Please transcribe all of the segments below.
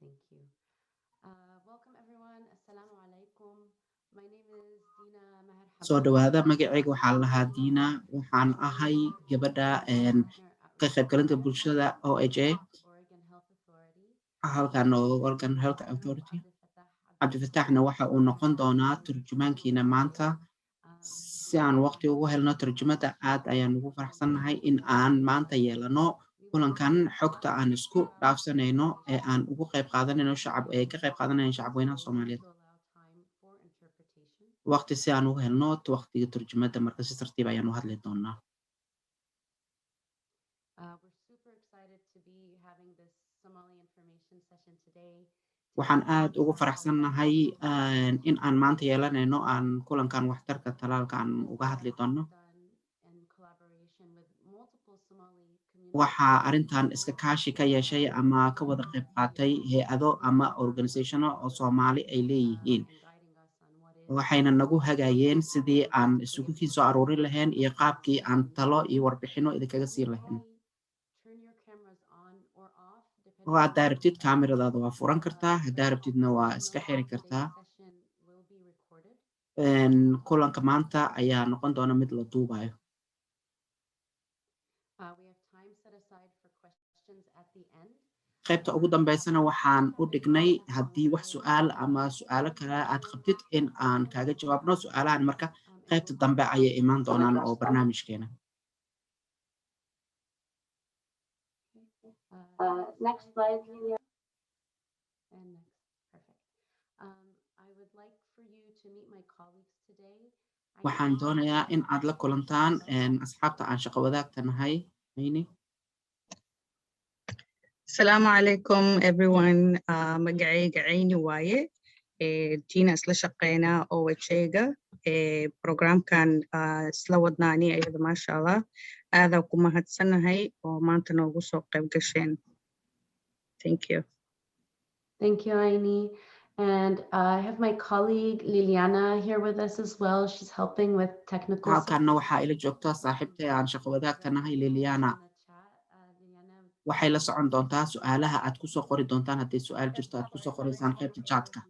Thank you. Welcome everyone. Assalamu alaikum. My name is Dina Maher soo Habib. dhawaada magacayga waxaa la lahaa Diina waxaan ahay gabadha ka qaybgalinta bulshada OHA Oregon Health Authority. halkan oo Oregon Health Authority cabdifataaxna waxa uu noqon doonaa turjumaankiina maanta si aan waqti ugu helno turjumada aad ayaan ugu faraxsannahay in aan maanta yeelano kulankan xogta aan isku dhaafsanayno ee aan ugu qayb qaadanayno ka qayb qaadanayno shacabweynaha Soomaaliyeed waqti si aan ugu helno waqtiga turjumada marka si tartiib ayaan u hadli doonaa We're super excited to be having this Somali information session today. waxaan aad ugu faraxsannahay in aan maanta yeelanayno aan kulankan waxtarka talaalka aan uga hadli doono waxaa arrintan iska kaashi ka yeeshay ama ka wada qayb qaatay hay-ado ama organizationo oo Soomaali ay leeyihiin waxayna nagu hagaayeen sidii aan isugu soo aruurin lahayn iyo qaabkii aan talo iyo warbixino idinkaga siin lahayn haddaa rabtid kaamiradaada waa furan kartaa haddaa rabtidna waa iska xiri kartaa kulanka maanta ayaa noqon doona mid la duubayo qaybta ugu dambeysana waxaan u dhignay haddii wax su'aal ama su'aalo kale aad qabtid in aan kaaga jawaabno su'aalahan marka qaybta dambe ayay imaan doonaan oo barnaamijkeena Next slide, Julia. And next, perfect. I would like for you to meet my colleagues today. waxaan doonayaa in aad la kulantaan asxaabta aan shaqo wadaagta nahay Ayni Assalamu alaikum everyone. Magacayga Ayni waaye. Tina isla shaqeynaa OHA-ga. Programkan isla wadnaani ayada maasha Allah. Aada ku mahadsanahay oo maanta noogu soo qayb gasheen. Thank you. Thank you, Aini. And I have my colleague Liliana here with us as well. She's helping with technical support. halkanna waxaa ila joogta saaxiibtay aan shaqo wadaagta nahay Liliana waxay la socon doontaa su'aalaha aad ku soo qori doontaan haddii su'aal jirto aad ku soo qoraysaan qaybta chatka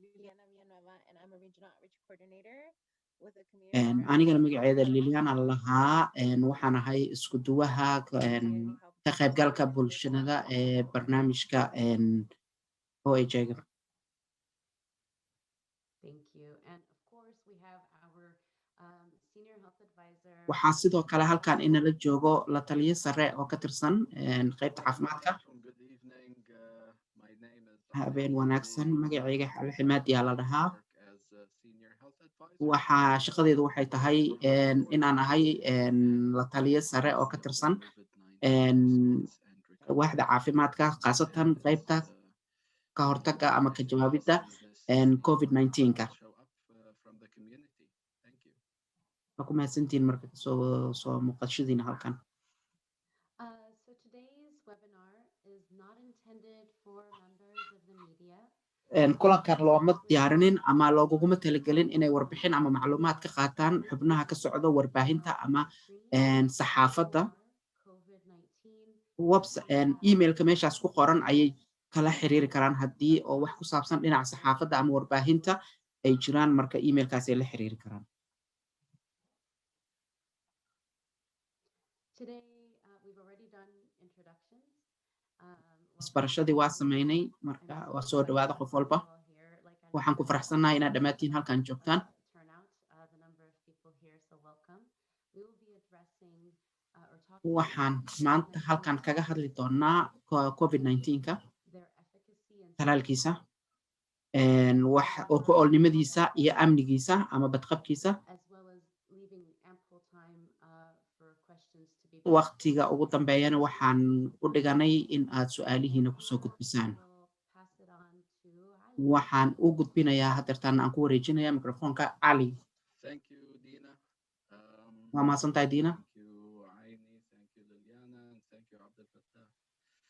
anigana magaceeda Liliana lahaa waxaan ahay isku duwaha ka qaybgalka bulshada ee barnaamijka OHA-ga Thank you. And of course, we have our senior health advisor. waxaa sidoo kale halkan inala joogo la taliye sare oo ka tirsan qaybta caafimaadka habeen wanaagsan magacayga Xal Ximaad yaa la dhahaa waxaa shaqadeedu waxay tahay in aan ahay la taliye sare oo ka tirsan waaxda caafimaadka khaasatan qaybta ka hortagga ama ka jawaabidda COVID-19-ka waa ku mahadsantihiin marka soo muuqashadiina halkan So today's webinar is not intended for members of the media. kulankan looma diyaarinin ama looguguma talagelin inay warbixin ama macluumaad ka qaataan xubnaha ka socdo warbaahinta ama saxaafadda emailka meeshaas ku qoran ayay kala xiriiri karaan haddii oo wax ku saabsan dhinaca saxaafadda ama warbaahinta ay jiraan marka emailkaas ay la xiriiri karaan Today, we've already done introductions. isbarashadii waa sameynay marka waa soo dhawaada qof walba waxaan ku faraxsanahay inaad dhammaantiin halkan joogtaan waxaan maanta halkan kaga hadli doonaa COVID-19-ka talaalkiisa wax ku oolnimadiisa iyo amnigiisa ama badqabkiisa waqtiga ugu dambeeyana waxaan u dhiganay in aad su'aalihiina kusoo gudbisaan waxaan u gudbinayaa hadeertaan aan ku wareejinayaa mikrofoonka cali waa mahadsantahay diina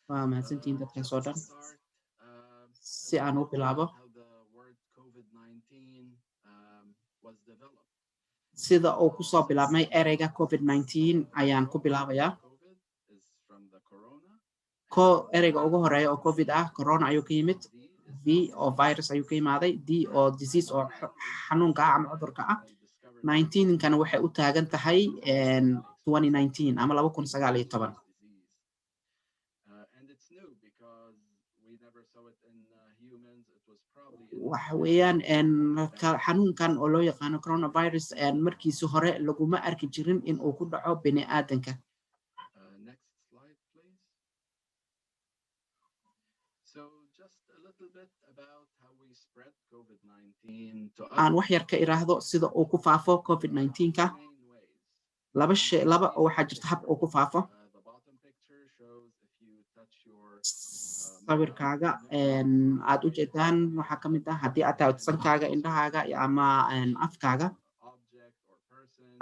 waa mahadsantihiin dadkaas oo dhan si aan u bilaabo sida uu ku soo bilaabmay ereyga COVID-19 ayaan ku bilaabayaa ereyga ugu horeeya oo COVID ah corona ayuu ka yimid V oo virus ayuu ka imaaday, D oo disease oo xanuunka ah ama cudurka ah. 19 kana waxay u taagan tahay 2019 ama 2019. waxa weeyaan xanuunkan oo loo yaqaano coronavirus markiisii hore laguma arki jirin in uu ku dhaco bini'aadanka. aan wax yar ka iraahdo sida uu ku faafo COVID-19ka. laba oo waxaa jirta hab uu ku faafo. sawirkaaga aad u jeedaan waxaa ka mid ah haddii aad tahay sankaaga, indhahaaga ama afkaaga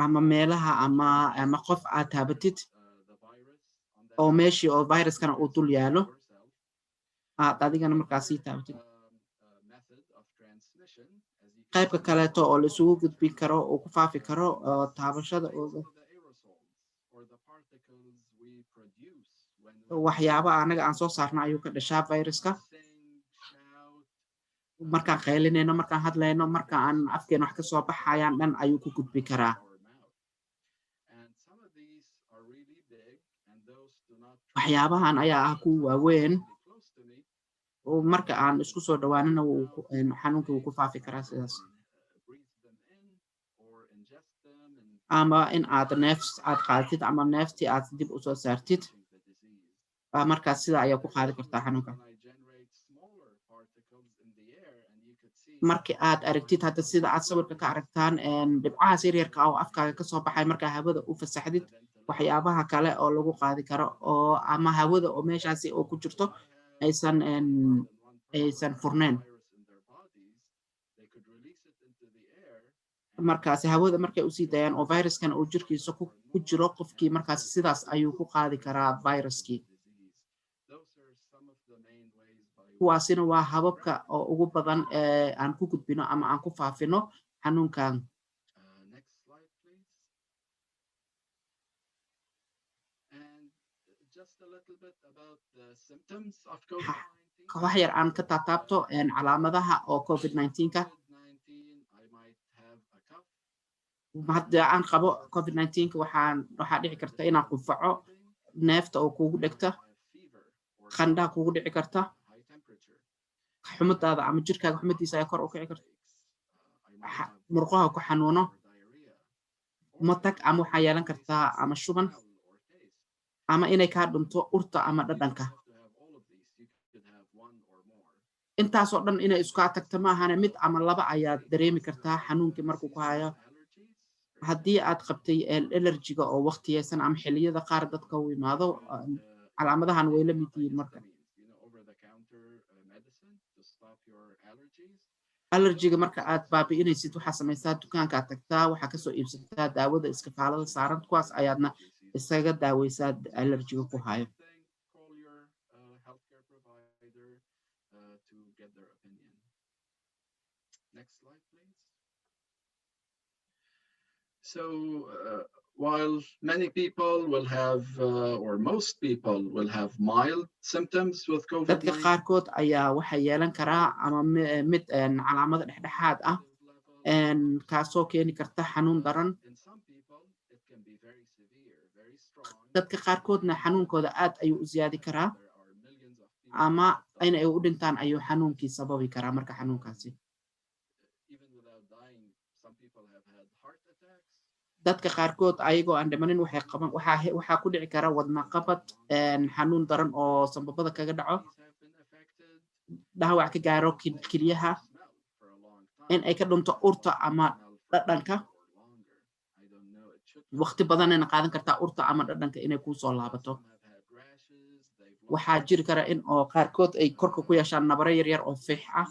ama meelaha ama qof aad taabatid oo meeshii oo viruskana uu dul yaalo aad adigana markaas sii taabatid. qaybka kaleeto oo la isugu gudbin karo oo ku faafi karo taabashada waxyaabaha anaga aan soo saarno ayuu ka dhashaa viruska. markaan qaylinayno, markaan hadlayno, marka aan afkeena wax ka soo baxayaan dhan ayuu ku gudbi karaa. waxyaabahan ayaa ah kuwa waaweyn oo marka aan isku soo dhawaanana xanuunka wuu ku faafi karaa sidaas. ama in aad aad qaadatid ama neeftii aad dib u soo saartid markaas sida ayaa ku qaadi kartaa xanuunka. markii aad aragtid hadda sida aad sawirka ka aragtaan dhibcahaas yaryarka oo afkaaga ka soo baxay markaa hawada u fasaxdid waxyaabaha kale oo lagu qaadi karo oo ama hawada oo meeshaasi oo ku jirto aysan furnayn. markaasi hawada markay u sii daayaan oo viruskan uu jirkiisa ku jiro qofkii markaasi sidaas ayuu ku qaadi karaa viruskii. kuwaasina waa hababka oo ugu badan ee aan ku gudbino ama aan ku faafino xanuunkan. wax yar aan ka taataabto calaamadaha oo COVID-19ka. hadda aan qabo COVID-19ka waxaa dhici karta inaan qufaco, neefta oo kugu dhegta, qandhaa kugu dhici karta, xumadaada ama jirkaaga xumadiisa ayaa kor u kici karta, murqaha ku xanuuno, matag ama waxaa yeelan kartaa ama shuban ama inay kaa dhunto urta ama dhadhanka. intaasoo dhan inay iskaa tagta maahane mid ama laba ayaad dareemi kartaa xanuunkii markuu ku hayo. haddii aad qabtay allergiga oo waqtiyeysan ama xilliyada qaar dadka u imaado calaamadahan way la mid yihiin. marka allergiga marka aad baabi'inaysid waxaa samaysaa dukaanka aad tagtaa waxaa kasoo iibsataa daawada iskafaalada saaran kuwaas ayaadna isaga daaweysaa allergiga ku hayo. So while many people will have, or most people will have mild symptoms with COVID-19, dadka qaarkood ayaa waxay yeelan karaa ama mid calaamado dhexdhexaad ah kaasoo keeni karta xanuun daran. dadka qaarkoodna xanuunkooda aad ayuu u ziyaadi karaa ama inay u dhintaan ayuu xanuunkii sababi karaa. marka xanuunkaasi dadka qaarkood ayagoo aan dhimanin waxaa ku dhici kara wadna qabad, xanuun daran oo sanbabada kaga dhaco, dhaawac ka gaaro kilyaha, in ay ka dhunto urta ama dhadhanka. waqti badanayna qaadan kartaa urta ama dhadhanka inay kuu soo laabato. waxaa jiri kara in oo qaarkood ay korka ku yeeshaan nabaro yaryar oo fiix ah,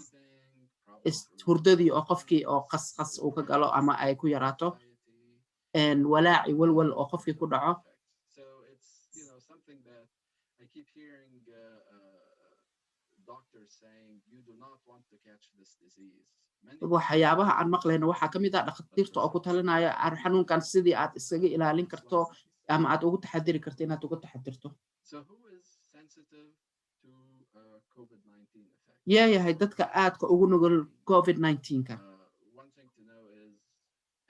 hurdadii oo qofkii oo qasqas uu ka galo ama ay ku yaraato, walaaci walwal oo qofkii ku dhaco. waxyaabaha aan maqlayno waxaa ka mid ah dhakhaatiirta oo ku talinaya xanuunkan sidii aad isaga ilaalin karto ama aad ugu taxadiri karto inaad uga taxadirto. to COVID-19 effect. yahay dadka aadka ugu nugul COVID-19-ka One thing to know is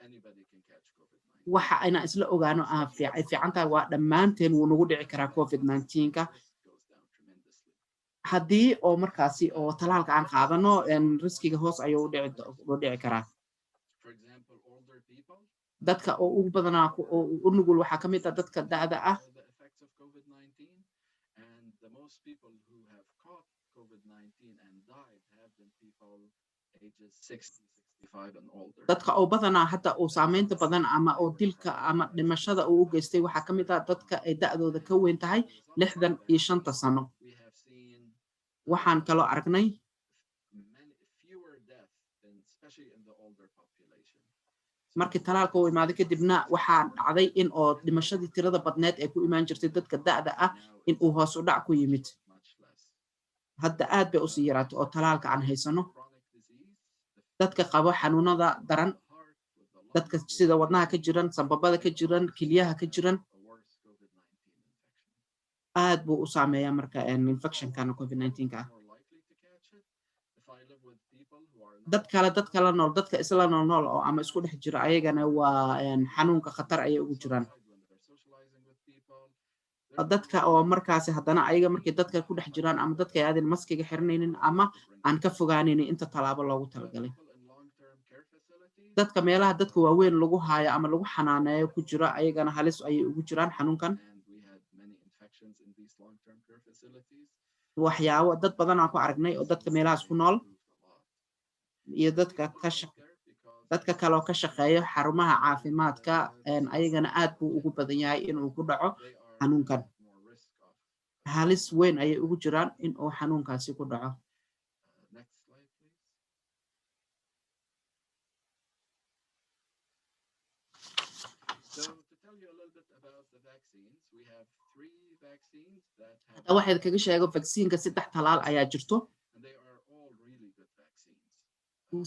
anybody can catch COVID-19. waxa ayna isla ogaano ay fiican tahay waa dhammaanteen wuu nagu dhici karaa COVID-19-ka Goes down tremendously. haddii oo markaasi oo talaalka aan qaadano riskiga hoos ayuu u dhici karaa For example, older people dadka oo ugu badanaa u nugul waxaa ka mid ah dadka da'da ah the effects of COVID-19, and the most people who have caught COVID-19 and died have been people ages 60, 65 and older. dadka oo badanaa hadda uu saameynta badan ama oo dilka ama dhimashada uu u geystay waxaa ka mid ah dadka ay da'dooda ka weyn tahay 65 sano We have seen waxaan kaloo aragnay fewer deaths, especially in the older population. markii talaalka uu imaaday kadibna waxaa dhacday in oo dhimashadii tirada badneed ee ku imaan jirtay dadka da'da ah in uu hoos u dhac ku yimid hadda aad bay usii yaraatay oo talaalka aan haysano dadka qabo xanuunada daran dadka sida wadnaha ka jiran sanbabada ka jiran kilyaha ka jiran aad buu u saameeyaa marka infectionkana COVID-19-ka ah dad kale nool dadka isla nool oo ama isku dhex jira ayagana waa xanuunka khatar ayay ugu jiraan dadka oo markaasi haddana ayaga markay dadka ku dhex jiraan ama dadka aadan maskiga xiranaynin ama aan ka fogaanaynin inta talaabo loogu talagalay dadka meelaha dadka waaweyn lagu haayo ama lagu xanaaneeyo ku jira ayagana halis ayay ugu jiraan xanuunkan waxyaabo dad badan aan ku aragnay oo dadka meelahaas ku nool iyo dadka kale oo ka shaqeeya xarumaha caafimaadka ayagana aad buu ugu badan yahay inuu ku dhaco xanuunkan halis weyn ayay ugu jiraan in uu xanuunkaasi ku dhaco hadda waxaad kaga sheego vaccine-ka 3 talaal ayaa jirto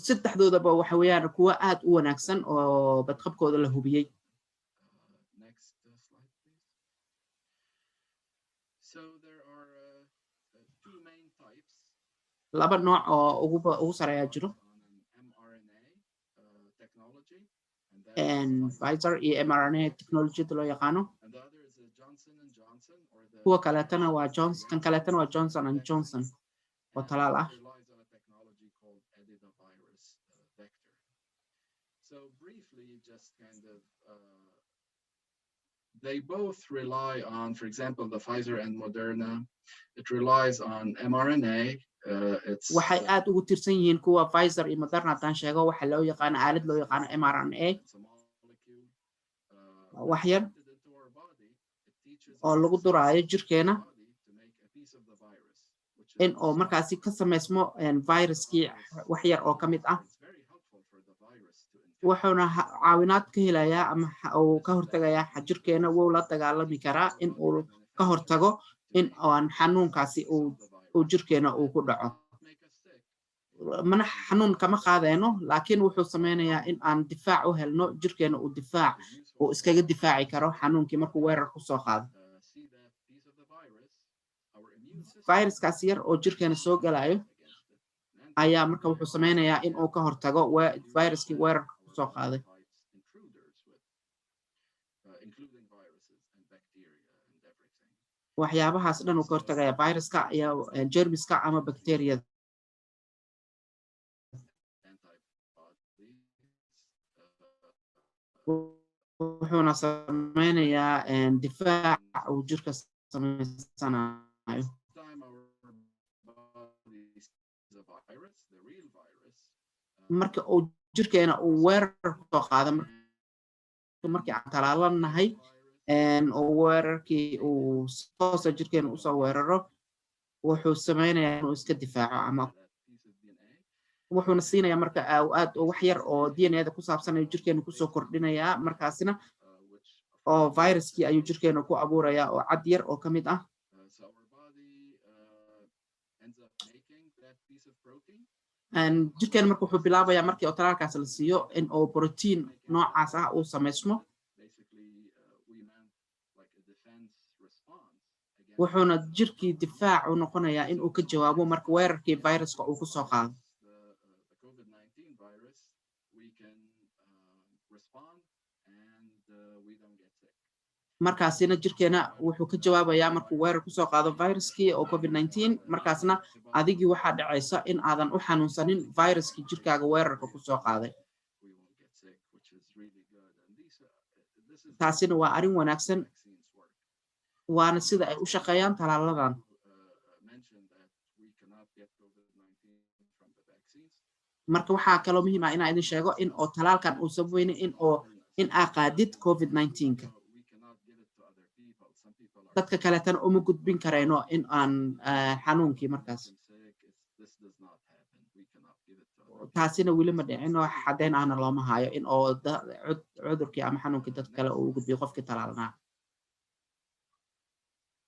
saddexdoodaba waxa weeyaan kuwa aad u wanaagsan oo badqabkooda la hubiyey laba nooc oo ugu sareeya jiro Pfizer iyo mRNA technology loo yaqaano kuwa kaleetana waa Johnson and Johnson oo talaal ah So briefly, just kind of, they both rely on, for example, the Pfizer and Moderna. It relies on mRNA. waxay aad ugu tirsan yihiin kuwa Pfizer iyo Moderna haddaan sheego waxa loo yaqaano aalad loo yaqaano mRNA wax yar oo lagu duraayo jirkeena in oo markaasi ka samaysmo viruskii wax yar oo ka mid ah wuxuuna caawinaad ka helayaa ama uu ka hortagayaa jirkeena wuu la dagaalami karaa in uu ka hortago in aan xanuunkaasi uu jirkeena uu ku dhaco mana xanuun kama qaadayno laakiin wuxuu sameynayaa in aan difaac u helno jirkeena uu difaac uu iskaga difaaci karo xanuunkii markuu weerar ku soo qaado viruskaas yar oo jirkeena soo galayo ayaa marka wuxuu sameynayaa in uu ka hortago viruskii weerarka ku soo qaaday waxyaabahaas dhan uu ka hortagaya viruska iyo jermiska ama bakteeriyada wuxuuna sameynayaa difaac uu jirka sameysanayo marka uu jirkeena uu weerar ku soo qaado markii aan talaalanahay oo weerarkii uu toosa jirkeena usoo weeraro wuxuu sameynayaa inuu iska difaaco ama wuxuuna siinayaa marka aad wax yar oo DNA-da ku saabsan ayuu jirkeena kusoo kordhinayaa markaasina oo viruskii ayuu jirkeena ku abuurayaa oo cad yar oo ka mid ah jirkeena marka wuxuu bilaabayaa markii oo talaalkaas la siiyo in uu protein noocaas ah uu samaysmo wuxuuna jirkii difaac u noqonayaa in uu ka jawaabo marka weerarkii viruska uu ku soo qaado. The COVID-19 virus, we can respond and we don't get sick. markaasina jirkeena wuxuu ka jawaabayaa markuu weerar ku soo qaado viruskii oo COVID-19 markaasna adigii waxaa dhacaysa in aadan u xanuunsanin viruskii jirkaaga weerarka ku soo qaaday. We won't get sick, which is really good. And this is taasina waa arrin wanaagsan vaccines work. waana sida ay u shaqeeyaan talaaladan. Mentioned that we cannot get COVID-19 from the vaccines. marka waxaa kaloo muhiim ah inaan idin sheego in oo talaalkan uu sabaynin in aa qaadid COVID-19ka. We cannot give it to other people. Some people are dadka kaleetana uma gudbin karayno in aan xanuunkii markaas. sick. This does not happen. We cannot give it to other people. taasina weli ma dhicin oo xadeyn ahna looma hayo in oo cudurkii ama xanuunkii dad kale uu u gudbiyo qofkii talaalnaa.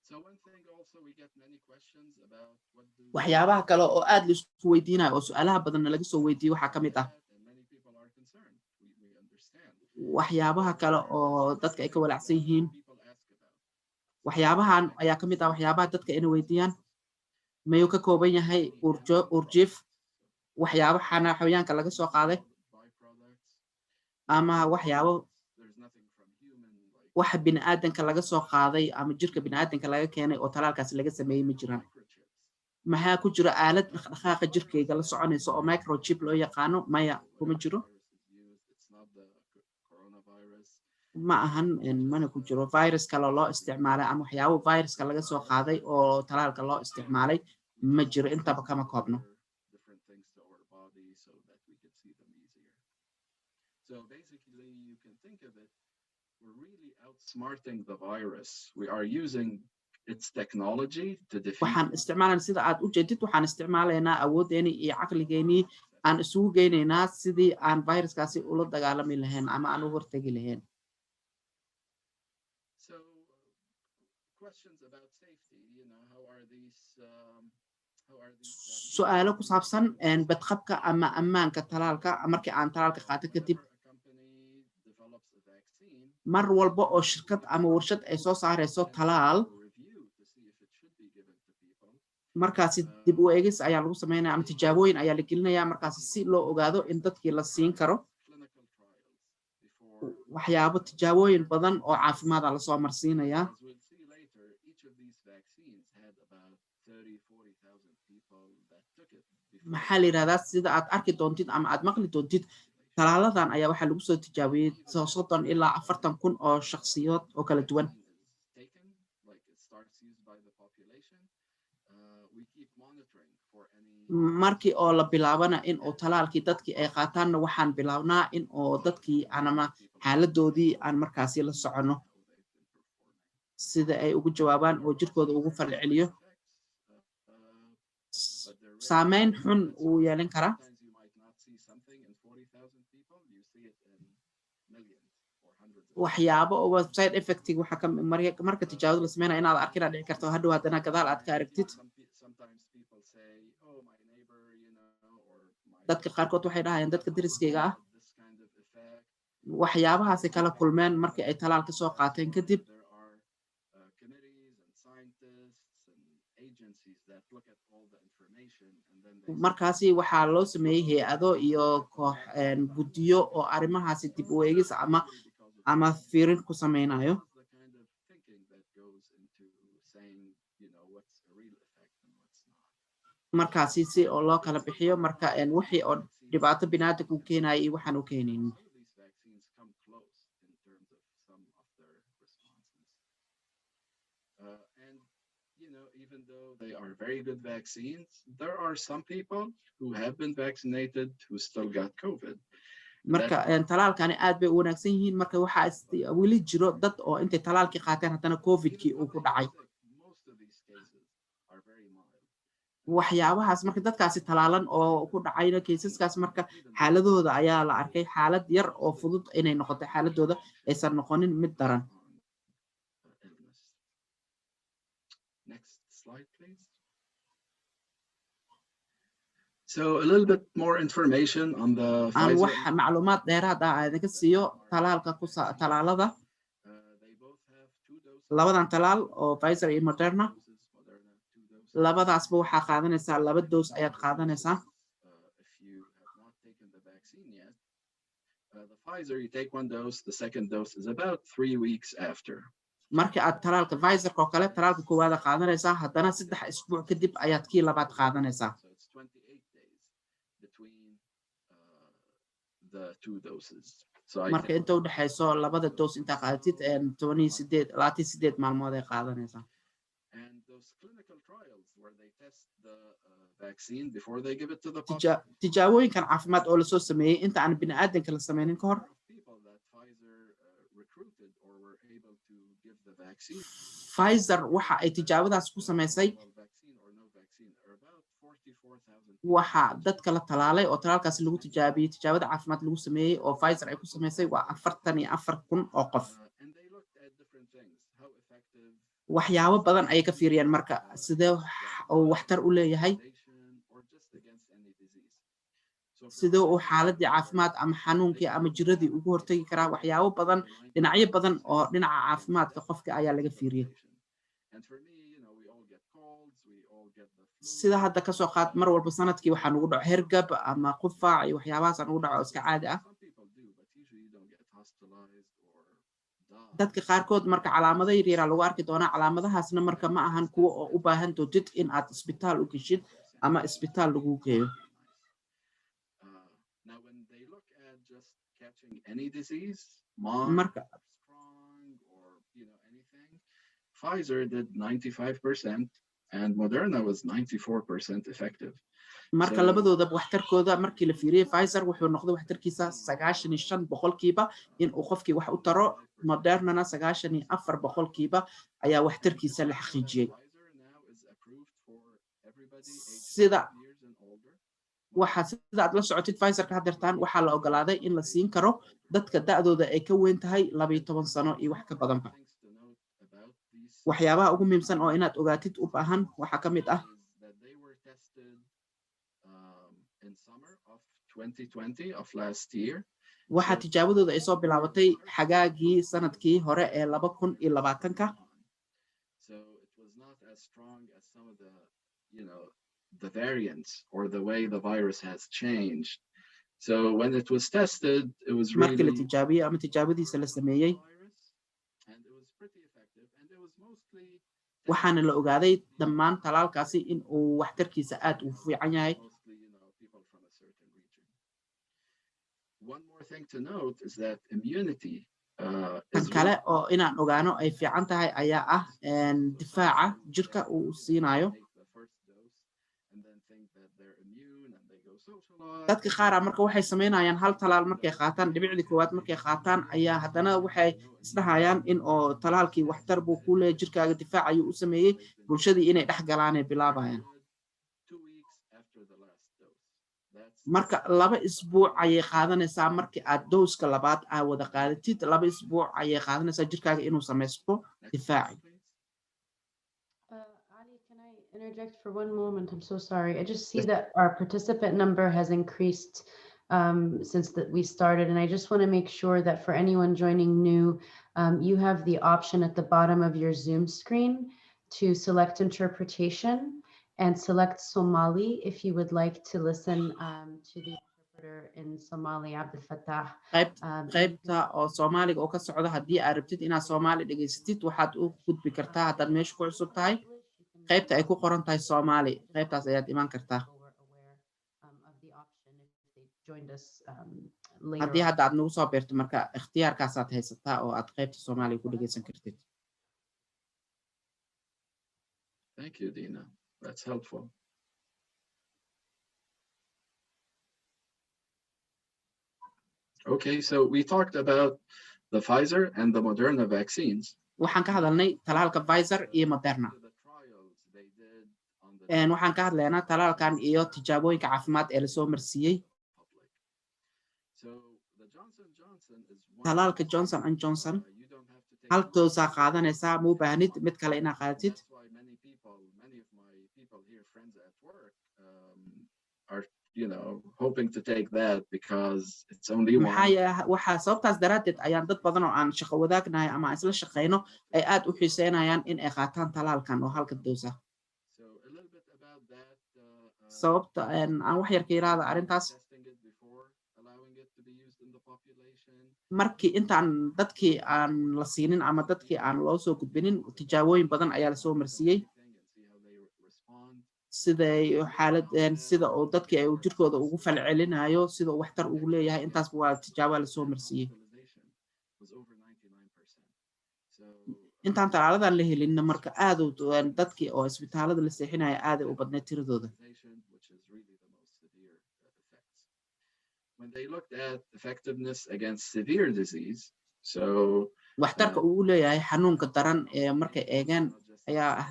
So one thing also we get many questions about what do waxyaabaha kale oo aad la isku weydiinayo oo su'aalaha badanna laga soo weydiiyo waxaa ka mid ah and many people are concerned. We understand. waxyaabaha kale oo dadka ay ka walacsan yihiin. People ask about. waxyaabahan ayaa ka mid ah waxyaabaha dadka inay weydiiyaan mayuu ka kooban yahay urjiif waxyaabo xayawaanka laga soo qaaday Byproducts. ama waxyaabo There's nothing from human like waxa bini'aadanka laga soo qaaday ama jirka bini'aadanka laga keenay oo talaalkaasi laga sameeyey ma jiraan. microchips. maxaa ku jira aalad dhaqdhaqaaqa jirkayga la soconaysa oo microchip loo yaqaano? maya kuma jiro. Virus is used. It's not the coronavirus. ma ahan mana ku jiro virus kale loo isticmaalay ama waxyaabo viruska laga soo qaaday oo talaalka loo isticmaalay ma jiro, intaba kama koobno. Different things to our body so that we can see them easier. So basically, you can think of it, we're really outsmarting the virus. We are using its technology to defeat. waxaan isticmaalayna sida aad u jeedid waxaan isticmaalaynaa awooddeeni iyo caqligeenii aan isugu geynaynaa sidii aan viruskaasi ula dagaalami lahayn ama aan u hortegi lahayn. So questions about safety, how are these su'aalo ku saabsan badqabka ama ammaanka talaalka markii aan talaalka qaato kadib. a company develops a vaccine, mar walba oo shirkad ama warshad ay soo saarayso talaal a review to see if it should be given to people. markaasi dib u eegis ayaa lagu sameynaya ama tijaabooyin ayaa la gelinaya markaasi si loo ogaado in dadkii la siin karo. Clinical trials before, waxyaabo tijaabooyin badan oo caafimaad ah lasoo marsiinaya. as we'll see later, each of these vaccines had about 30,000-40,000 people that took it before. maxaa la yidhahdaa sida aad arki doontid ama aad maqli doontid talaaladan ayaa waxaa lagu soo tijaabiyey 30 ilaa 40,000 oo shakhsiyood oo kala duwan. Is taken, like it starts used by the population, we keep monitoring for any markii oo la bilaabana in oo talaalkii dadkii ay qaataanna waxaan bilaabnaa in oo dadkii anama xaaladoodii aan markaasi la soconno how they've been performing. sida ay ugu jawaabaan oo jirkooda ugu falceliyo. saameyn xun uu yeelan karaa. Sometimes you might not see something in 40,000 people, you see it in millions or hundreds of waxyaabo oo side effectig waxa ka marka tijaabada la sameynaya inaad arkin aad dhici karto hadhow haddana gadaal aad ka aragtid. Sometimes people say, oh, my neighbor, or my dadka qaarkood waxay dhahayaan dadka deriskayga ah this kind of effect. waxyaabahaasi kala kulmeen markii ay talaal ka soo qaateen kadib. There are committees and scientists and agencies that look at all the information and then they markaasi waxaa loo sameeyey hay-ado iyo koox guddiyo oo arrimahaasi dib u eegis ama fiirin ku sameynayo. the kind of thinking that goes into saying, what's a real effect and what's not. markaasi si oo loo kala bixiyo marka wixii oo dhibaato bini'aadanka u keenaya iyo waxaan u keenaynin. Some of these vaccines come close in terms of some of their responses. And, even though they are very good vaccines, there are some people who have been vaccinated who still got COVID. marka talaalkani aad bay u wanaagsan yihiin marka waxaa weli jiro dad oo intay talaalkii qaateen haddana covidkii uu ku dhacay. Most of these cases are very mild. waxyaabahaas marka dadkaasi talaalan oo ku dhacayna kaysaskaas marka xaaladooda ayaa la arkay xaalad yar oo fudud inay noqotay xaaladooda aysan noqonin mid daran. Illness. Next slide, please. So a little bit more information on the aan Pfizer. wax macluumaad dheeraad ah idinka siiyo talaalka talaalada. They both have 2 doses. labadan talaal oo Pfizer iyo Moderna Doses labadaasba waxaa qaadanaysaa laba dose ayaad qaadanaysaa if you have not taken the vaccine yet. The Pfizer, you take one dose, the second dose is about 3 weeks after. marka aad talaalka Pfizer oo kale talaalka koowaad qaadanaysaa haddana 3 isbuuc kadib ayaad kii labaad qaadanaysaa So it's 28 days between the two doses. So I marka inta u dhaxayso labada dose inta qaadatid 28 maalmood ay qaadanaysaa and those clinical trials where they test the vaccine before they give it to the public. tijaabooyinkan caafimaad oo la soo sameeyay inta aan bini'aadanka la sameynin ka hor People that Pfizer recruited or were able to give the vaccine. Pfizer waxa ay tijaabadaas ku sameysay Vaccine or no vaccine are about 44,000. waxa dadka la talaalay oo talaalkaas lagu tijaabiyay tijaabada caafimaad lagu sameeyay oo Pfizer ay ku sameysay waa 44,000 oo qof And they looked at different things, how effective waxyaabo badan ay ka fiiriyeen marka sidee uu waxtar u leeyahay or just against any disease. So sidee uu xaaladii caafimaad ama xanuunkii ama jiradii ugu hortagi karaa waxyaabo badan dhinacyo badan oo dhinaca caafimaadka qofka ayaa laga fiiriyay and for me, we all get colds, we all get the flu. sida hadda ka soo qaad mar walba sanadkii waxaa nagu dhaco hergab ama qufac iyo waxyaabahaas nagu dhaco oo iska caadi ah Some people do, but usually you don't get hospitalized or die. dadka qaarkood marka calaamado yaryar lagu arki doonaa calaamadahaasna marka ma ahan kuwa oo u baahan doodid in aad isbitaal u geshid ama isbitaal lagu geeyo Now, when they look at just catching any disease, mild, marka strong, or anything, Pfizer did 95%, and Moderna was 94% effective. marka labadooda waxtarkooda markii la fiiriyay Pfizer wuxuu noqday waxtarkiisa 95% in uu qofkii wax u taro Modernana 94% ayaa waxtarkiisa la xaqiijiyay Pfizer now is approved for everybody aged sida 12 years and older. waxa sida aad la socotid Pfizer ka hadirtaan waxaa la ogolaaday in la siin karo dadka da'dooda ay ka weyn tahay 12 sano iyo wax ka badanba Things to note about these waxyaabaha ugu muhiimsan oo inaad ogaatid u baahan waxa ka mid ah is that they were tested in summer of 2020 of last year. waxa tijaabadooda ay soo bilaabatay xagaagii sanadkii hore ee 2020ka So it was not as strong as some of the, the variants or the way the virus has changed. So when it was tested, it was markii la really tijaabiyay ama tijaabadiisa la sameeyay virus, and it was pretty effective, and it was mostly waxaana la ogaaday dhammaan talaalkaasi in uu waxtarkiisa aad u fiican yahay mostly, people from a certain region. One more thing to note is that immunity tan kale oo inaan ogaano ay fiican tahay ayaa ah difaaca jirka uu siinayo dadka qaar marka waxay sameynayaan hal talaal markay qaataan dhibicdii koowaad markay qaataan ayaa haddana waxay isdhahayaan in oo talaalkii waxtar buu ku leeyahay jirkaaga difaac ayuu u sameeyay bulshadii inay dhex galaan ay bilaabayaan marka 2 isbuuc ayay qaadanaysaa markii aad dooska labaad aad wada qaadatid 2 isbuuc ayay qaadanaysaa jirkaaga inuu sameysto difaaci Ali, can I interject for one moment? I'm so sorry. I just see that our participant number has increased since we started, and I just want to make sure that for anyone joining new, you have the option at the bottom of your Zoom screen to select interpretation and select Somali if you would like to listen to the interpreter in Somali, Abdel Fattah. qaybta oo Soomaaliga oo ka socda haddii aad rabtid inaad Soomaali dhageysatid waxaad u gudbi kartaa haddaad meesha ku cusub tahay qaybta ay ku qoran tahay Soomaali qaybtaas ayaad iman kartaa haddii hadda aad nagu soo beerto marka ikhtiyaarkaasaad haysataa oo aad qaybta Soomaaliga ku dhageysan kartid Thank you, Dina. That's helpful. Okay, so we talked about the Pfizer and the Moderna vaccines. waxaan ka hadalnay talaalka Pfizer iyo Moderna waxaan ka hadlaynaa talaalkan iyo tijaabooyinka caafimaad ee la soo marsiiyay talaalka Johnson & Johnson hal doosa qaadanaysaa ma u baahnid mid kale inaad qaadatid hoping to take that because it's only one. waxaa sababtaas daraadeed ayaan dad badan oo aan shaqo wadaagnahay ama aan isla shaqeyno ay aad u xiiseynayaan in ay qaataan talaalkan oo halka doos ah So a little sababta aan wax yar ka yiraahdo arrintaas markii intaan dadkii aan la siinin ama dadkii aan loo soo gudbinin tijaabooyin badan ayaa la soo marsiiyey siday xaaladeen sida oo dadkii ay jirkooda ugu falcelinayo sida waxtar ugu leeyahay intaas waa tijaabo la soo marsiiyey intaan talaaladan la helin marka aad u dadkii oo isbitaalada la seexinaya aad u badneed tiradooda when they looked at effectiveness against severe disease so waxtarka uu leeyahay xanuunka daran ee markay eegeen ayaa ah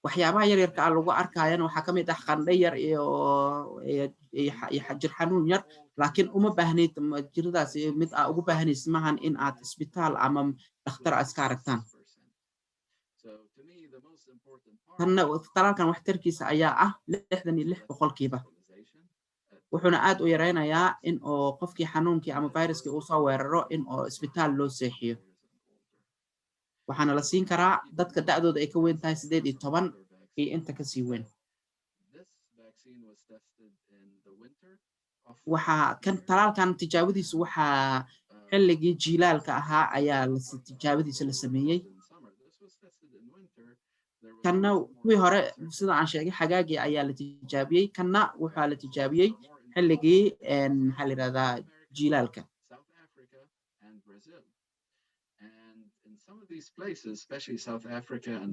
waxyaabaha yaryarka ah lagu arkayana waxaa ka mid ah qandho yar iyo jir xanuun yar laakiin uma baahnayd jiradaas mid aa ugu baahanaysid maahan in aad isbitaal ama dhakhtar iska aragtaan tanna talaalkan waxtarkiisa ayaa ah 66% wuxuuna aad u yaraynayaa in oo qofkii xanuunkii ama viruskii uu soo weeraro in oo isbitaal loo seexiyo waxaana la siin karaa dadka da'dooda ay ka weyn tahay 18 iyo inta ka sii weyn waxaa kan talaalkan tijaabadiisu waxaa xilligii jiilaalka ahaa ayaa tijaabadiisa la sameeyey kanna kuwii hore sida aan sheegay xagaagii ayaa la tijaabiyey kanna waxaa la tijaabiyey xilligii maxaa la yidhahdaa jiilaalka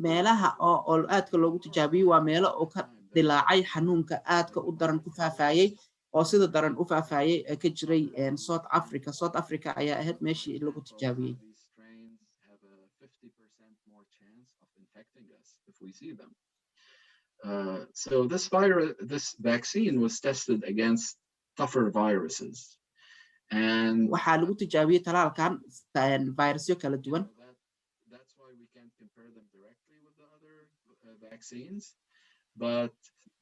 meelaha oo aadka loogu tijaabiyey waa meelo oo ka dilaacay xanuunka aadka u daran ku faafayey oo sida daran u faafayey ka jiray South Africa ayaa ahayd meeshii lagu tijaabiyey So this vaccine was tested against tougher viruses, and waxaa lagu tijaabiyey talaalkan virusyo kala duwan. That's why we can't compare them directly with the other vaccines, but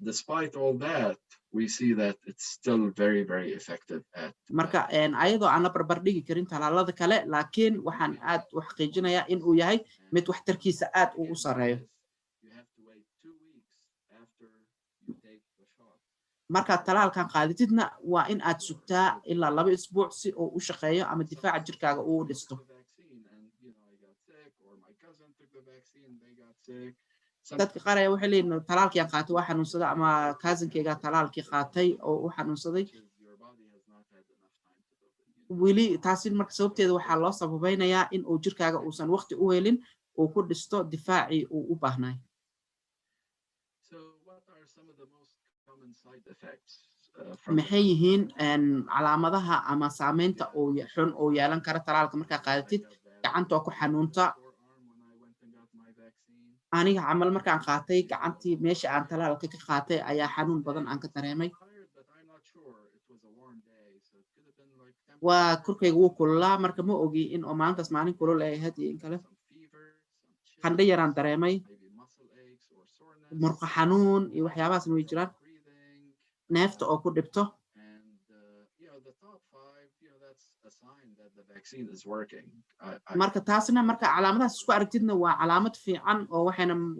despite all that, we see that it's still very, very effective at. Marka ayadoo aan la barbar dhigi karin talaalada kale, laakiin waxaan aad u xaqiijinayaa in uu yahay mid waxtarkiisa aad u sareeyo. marka talaalkan qaaditidna waa in aad sugtaa ilaa 2 isbuuc si uu u shaqeeyo ama difaaca jirkaaga uu u dhisto. dadka qaar ayaa waxay leeyihiin talaalkii aan qaatay waa xanuunsaday ama cousin-kayga talaalkii qaatay oo u xanuunsaday. weli taasi marka sababteeda waxaa loo sababaynayaa in uu jirkaaga uusan waqti u helin uu ku dhisto difaacii uu u baahnay. maxay yihiin calaamadaha ama saameynta oo xun oo yeelan kara talaalka markaa qaadatid gacanta ku xanuunta aniga camal markaan qaatay gacantii meesha aan talaalka ka qaatay ayaa xanuun badan aan ka dareemay waa korkayga wuu kululaa marka ma ogi in oo maalintaas maalin kulul ay ahayd iyo in kale qandho yaraan dareemay murqa xanuun iyo waxyaabahaasna way jiraan neefta oo ku dhibto marka taasina marka calaamadahaas isku aragtidna waa calaamad fiican oo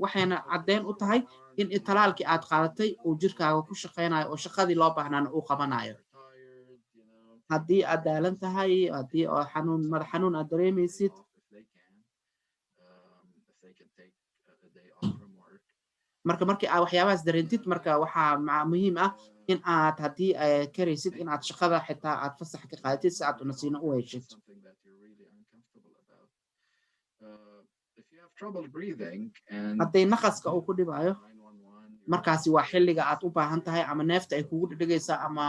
waxayna caddeyn u tahay in talaalkii aad qaadatay uu jirkaaga ku shaqeynayo oo shaqadii loo baahnaana uu qabanayo haddii aad daalan tahay haddii oo madax xanuun aad dareemaysid markii aad waxyaabahaas dareentid marka waxaa muhiim ah in aad haddii karaysid in aad shaqada xitaa aad fasax ka qaadatid si aad nasiino u heshid hadday naqaska uu ku dhibayo markaasi waa xilliga aad u baahan tahay ama neefta ay kugu dhigaysa ama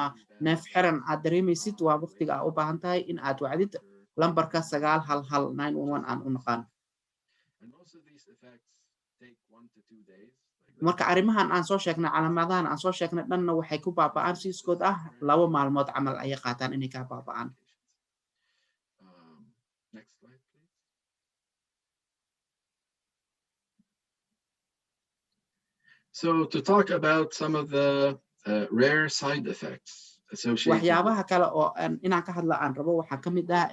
neef xiran aad dareemaysid waa waqtiga aad u baahan tahay in aad wacdid lambarka 911 911 aan u naqaan marka arrimahan aan soo sheegnay calaamadahan aan soo sheegnay dhanna waxay ku baaba'aan si iskood ah 2 maalmood camal ayay qaataan inay ka baaba'aan next slide please. So to talk about some of the rare side effects associated waxyaabaha kale oo inaan ka hadla aan rabo waxaa ka mid ah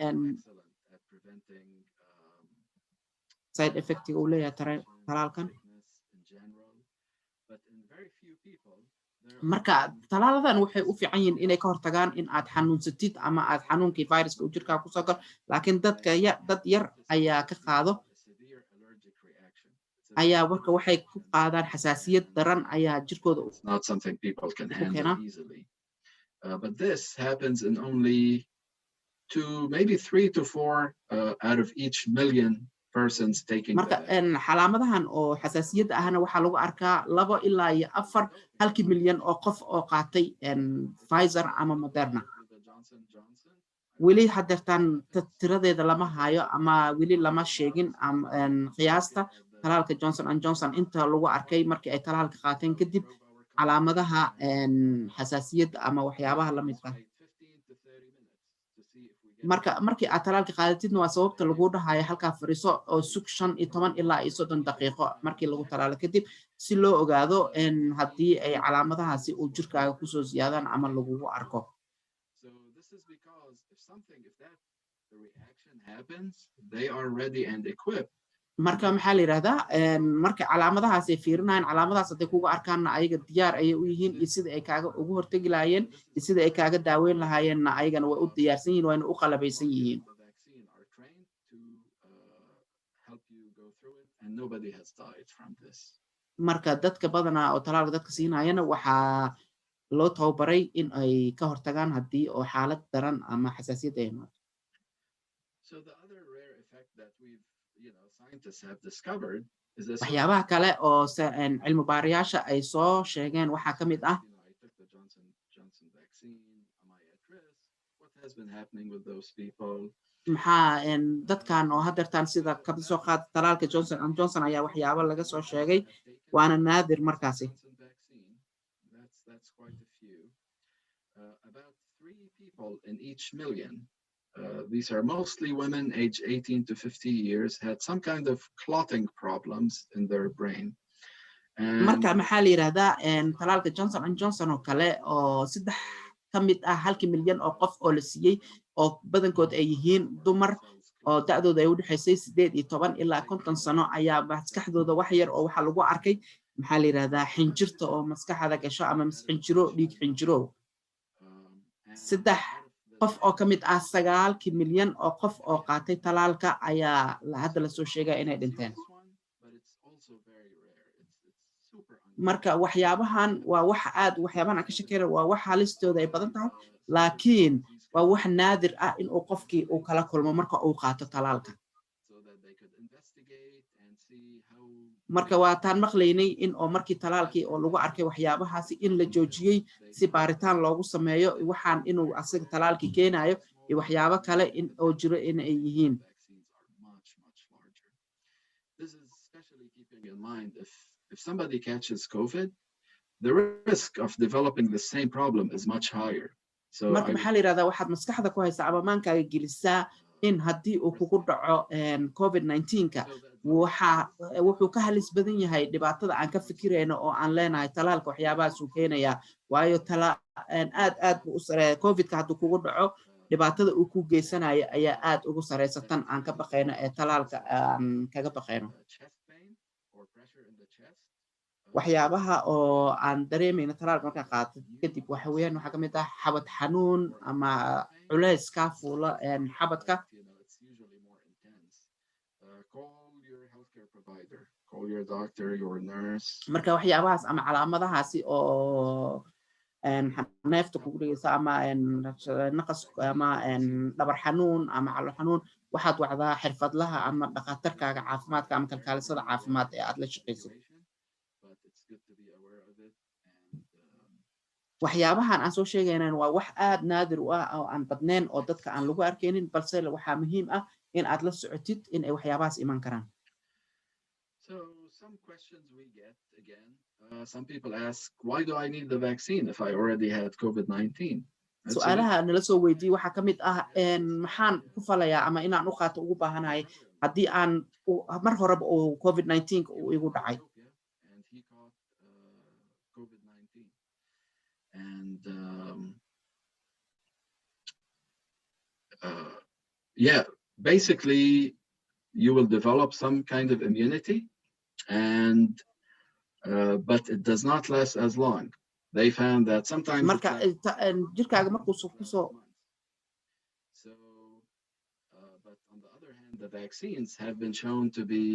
side effect uu leeyahay talaalkan but in very few people, marka talaaladan waxay u fiican yihiin inay ka hortagaan in aad xanuunsatid ama aad xanuunkii viruska uu jirkaa ku soo galo laakiin dad yar ayaa ka qaado ayaa marka waxay ku qaadaan xasaasiyad daran ayaa jirkooda it's not something people can ku handle keenaa easily. But this happens in only 2, maybe 3 to 4 out of each million persons taking the marka vaccine. xalaamadahan oo xasaasiyadda ahna waxaa lagu arkaa 2 ilaa 4 halkii milyan oo qof oo qaatay Pfizer ama Moderna With the Johnson & Johnson, weli hadeertaan tiradeeda lama hayo ama weli lama sheegin qiyaasta talaalka Johnson & Johnson inta lagu arkay markii ay talaalka qaateen kadib calaamadaha xasaasiyadda ama waxyaabaha la midka wait 15 to 30 minutes to see if we get markii aad talaalka qaadatidna waa sababta lagu dhahayo halkaa fariiso oo sug 15 ilaa 30 daqiiqo markii lagu talaalo kadib si loo ogaado haddii ay calaamadahaasi uu jirkaaga kusoo ziyaadaan ama lagugu arko. So this is because if that the reaction happens, they are ready and equipped. marka maxaa la yiraahdaa marka calaamadahaas ay fiirinayaan calaamadahaas haday kugu arkaanna ayaga diyaar ayay u yihiin iyo sida ay kaaga ugu hortagi lahaayeen iyo sida ay kaaga daaweyn lahaayeenna ayagana way u diyaarsan yihiin wayna u qalabaysan yihiin. The vaccine are trained to help you go through it, and nobody has died from this. marka dadka badanaa oo talaalka dadka siinayana waxaa loo tababaray in ay ka hortagaan haddii oo xaalad daran ama xasaasiyad ay imaato. So the other rare effect that we've, scientists have discovered is this. waxyaabaha kale oo cilmi baarayaasha ay soo sheegeen waxaa ka mid ah I took the Johnson vaccine. Am I at risk? What has been happening with those people? maxaa dadkan oo hadeertaan sida ka soo qaad talaalka Johnson & Johnson ayaa waxyaabo laga soo sheegay waana naadir markaasi. That's quite a few. About 3 people in each million. These are mostly women aged 18 to 50 years had some kind of clotting problems in their brain. marka maxaa la yiraahdaa talaalka Johnson & Johnson oo kale oo 3 ka mid ah halkii milyan oo qof oo la siiyay oo badankood ay yihiin dumar oo da'dooda ay u dhaxaysay 18 ilaa 50 sano ayaa maskaxdooda wax yar oo waxa lagu arkay maxaa la yiraahdaa xinjirta oo maskaxda gasho ama xinjiro dhiig xinjiro 3 qof oo ka mid ah 9 milyan oo qof oo qaatay talaalka ayaa hadda la soo sheegay inay dhinteen. marka waxyaabahan waa wax aad waxyaabahan aan ka shaqeeyo waa wax halistooda ay badan tahay laakiin waa wax naadir ah in uu qofkii uu kala kulmo marka uu qaato talaalka. marka waa taan maqlaynay in oo markii talaalkii oo lagu arkay waxyaabahaasi in la joojiyay si baaritaan loogu sameeyo waxaan inuu asaga talaalkii keenayo iyo waxyaabo kale in oo jiro in ay yihiin. This is especially keeping in mind if somebody catches COVID, the risk of developing the same problem is much higher. So marka maxaa la yiraahdaa waxaad maskaxda ku haysaa ama maankaaga gelisaa in haddii uu kugu dhaco COVID-19ka wuxuu ka halis badan yahay dhibaatada aan ka fikirayno oo aan leenahay talaalka waxyaabahaas uu keenayaa waayo aad buu u sareeyaa COVID-ka hadduu kugu dhaco dhibaatada uu ku geysanayo ayaa aad ugu sareysatan aan ka baqayno ee talaalka aan kaga baqayno. waxyaabaha oo aan dareemayno talaalka markaa qaatay kadib waxa weeyaan waxaa ka mid ah xabad xanuun ama culays ka fuula xabadka. Call your doctor, your nurse. marka waxyaabahaas ama calaamadahaasi oo neefta kugu dhigaysa ama naqas ama dhabar xanuun ama calo xanuun waxaad wacdaa xirfadlaha ama dhaqaatiirkaaga caafimaadka ama kalkaalisada caafimaad ee aad la shaqaysid. waxyaabahan aan soo sheegaynaan waa wax aad naadir u ah oo aan badnayn oo dadka aan lagu arkaynin balse waxaa muhiim ah in aad la socotid in ay waxyaabahaas iman karaan. So some questions we get again, some people ask, why do I need the vaccine if I already had COVID-19? su'aalaha nala soo weydiiyey waxaa ka mid ah maxaan ku falayaa ama inaan u qaato ugu baahanahay haddii aan mar horeba uu COVID-19 uu igu dhacay. And he caught COVID-19. And yeah, basically you will develop some kind of immunity, and but it does not last as long. They found that sometimes it marka jirkaaga markuu kusoo so but on the other hand, the vaccines have been shown to be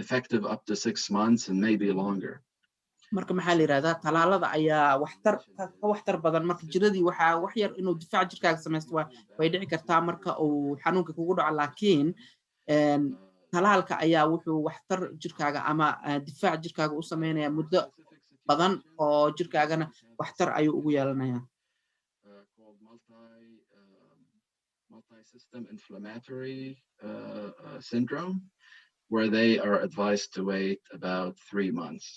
effective up to 6 months and maybe longer. marka maxaa la yiraahdaa talaalada ayaa waxtar badan marka jiradii waxa wax yar inuu difaac jirkaaga samaysto way dhici kartaa marka uu xanuunka kugu dhaco laakiin talaalka ayaa wuxuu waxtar jirkaaga ama difaac jirkaaga u sameynaya muddo badan oo jirkaagana waxtar ayuu ugu yeelanayaa Called multi-system inflammatory syndrome, where they are advised to wait about 3 months.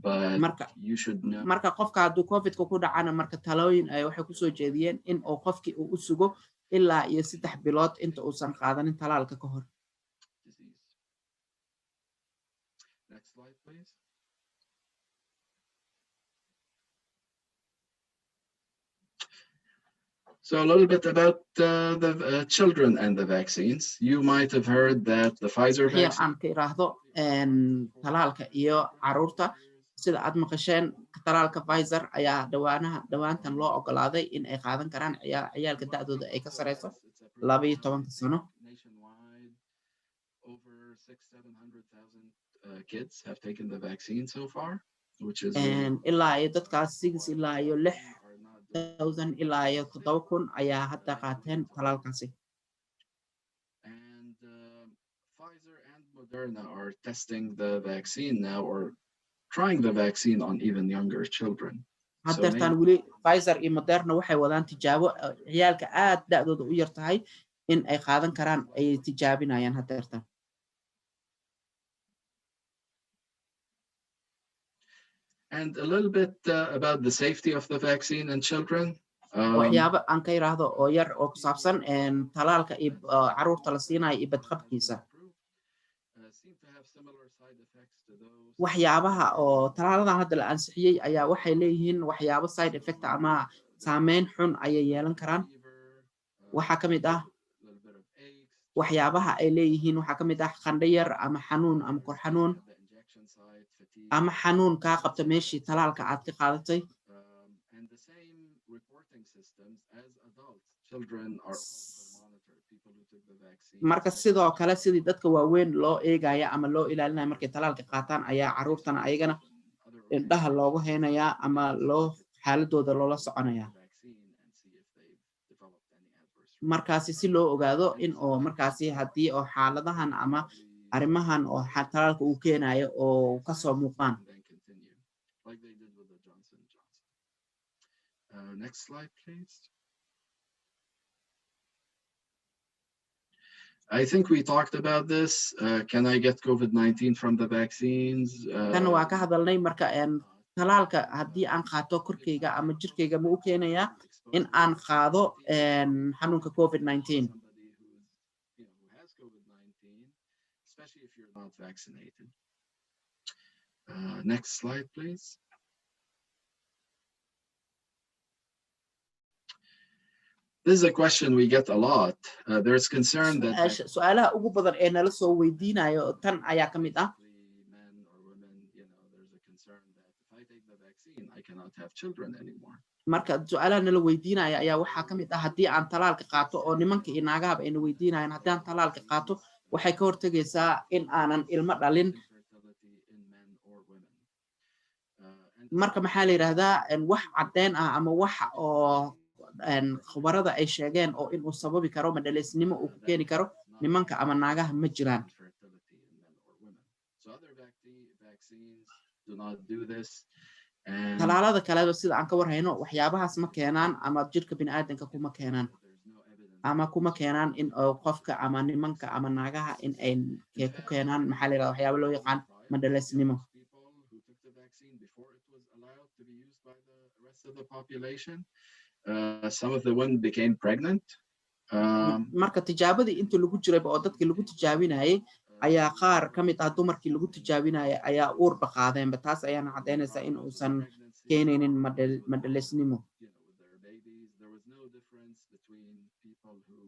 But you should know. marka qofka hadduu COVID-ka ku dhacana marka talooyin ay waxay kusoo jeediyeen in uu qofkii uu u sugo ilaa iyo 3 bilood inta uusan qaadanin talaalka ka hor. Next slide, please. So a little bit about the children and the vaccines. You might have heard that the Pfizer vaccine. aan ka iraahdo talaalka iyo caruurta sida aad maqasheen talaalka Pfizer ayaa dhawaantan loo ogolaaday in ay qaadan karaan ciyaalka da'dooda ay ka sareyso 12 sano. Nationwide, over 600,000-700,000 kids have taken the vaccine so far, which is ilaa iyo dadkaas 6 ilaa iyo 6,000 ilaa iyo 7,000 ayaa hadda qaateen talaalkaasi. And Pfizer and Moderna are testing the vaccine now, or trying the vaccine on even younger children. Haddeertaan weli Pfizer iyo Moderna waxay wadaan tijaabo ciyaalka aad da'dooda u yar tahay in ay qaadan karaan ay tijaabinayaan haddeertaan. And a little bit about the safety of the vaccine in children. waxyaabo aan ka iraahdo oo yar oo ku saabsan talaalka iyo caruurta la siinayo iyo badqabkiisa. waxyaabaha oo talaaladan hadda la ansixiyey ayaa waxay leeyihiin waxyaabo side effect ama saameyn xun ayay yeelan karaan. waxaa ka mid ah waxyaabaha ay leeyihiin waxaa ka mid ah qandho yar ama xanuun ama kor xanuun ama xanuun kaa qabta meeshii talaalka aad ka qaadatay. marka sidoo kale sidii dadka waaweyn loo eegaya ama loo ilaalinayo markay talaalka qaataan ayaa caruurtana ayagana indhaha loogu heynayaa ama xaaladooda loola soconayaa markaasi si loo ogaado in oo markaasi haddii oo xaaladahan ama arrimahan oo talaalka uu keenayo oo kasoo muuqdaan. Next slide, please. I think we talked about this. Can I get COVID-19 from the vaccines? Tan waa ka hadalnay marka talaalka haddii aan qaato korkeyga ama jirkeyga ma u keenayaa in aan qaado xanuunka COVID-19. Especially if you're not vaccinated. Next slide, please. This is a question we get a lot. There's concern that su'aalaha ugu badan ee nala soo weydiinayo tan ayaa ka mid ah men or women, there's a concern that if I take the vaccine, I cannot have children anymore. marka su'aalaha nala weydiinaya ayaa waxaa ka mid ah haddii aan talaalka qaato oo nimanka iyo naagahaba ayna weydiinayaan haddii aan talaalka qaato waxay ka hortagaysaa in aanan ilmo dhalin. marka maxaa la yiraahdaa wax caddeyn ah ama wax oo khubarada ay sheegeen oo inuu sababi karo madhaleysnimo uu ku keeni karo nimanka ama naagaha ma jiraan. talaalada kaleba sida aan ka warhayno waxyaabahaas ma keenaan ama jirka bini'aadanka kuma keenaan ama kuma keenaan in qofka ama nimanka ama naagaha in ay ku keenaan maxaa la yiraahdaa waxyaabo loo yaqaan madhaleysnimo. Some of the women became pregnant. marka tijaabadii inta lagu jiray oo dadkii lagu tijaabinayay ayaa qaar ka mid ah dumarkii lagu tijaabinayay ayaa uurba qaadeenba taas ayaana caddeynaysa in uusan keenaynin madhaleysnimo. There was no difference between people who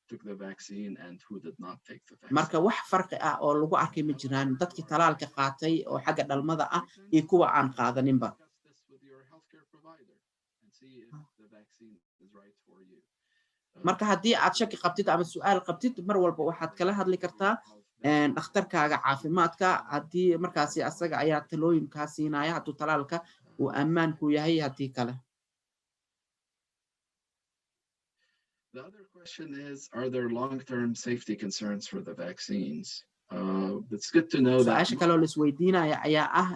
took the vaccine and who did not take the marka vaccine. wax farqi ah oo lagu arkay ma jiraan dadkii talaalka qaatay oo xagga dhalmada ah iyo kuwa aan qaadaninba. Discuss this with your healthcare provider and see if the vaccine is right for you. marka haddii aad shaki qabtid ama su'aal qabtid mar walba waxaad kala hadli kartaa dhakhtarkaaga caafimaadka haddii markaasi asaga ayaa talooyin kaa siinaya hadduu talaalka uu ammaan ku yahay haddii kale. The other question is, are there long-term safety concerns for the vaccines? It's good to know that su-aasha kaloo la isweydiinaya ayaa ah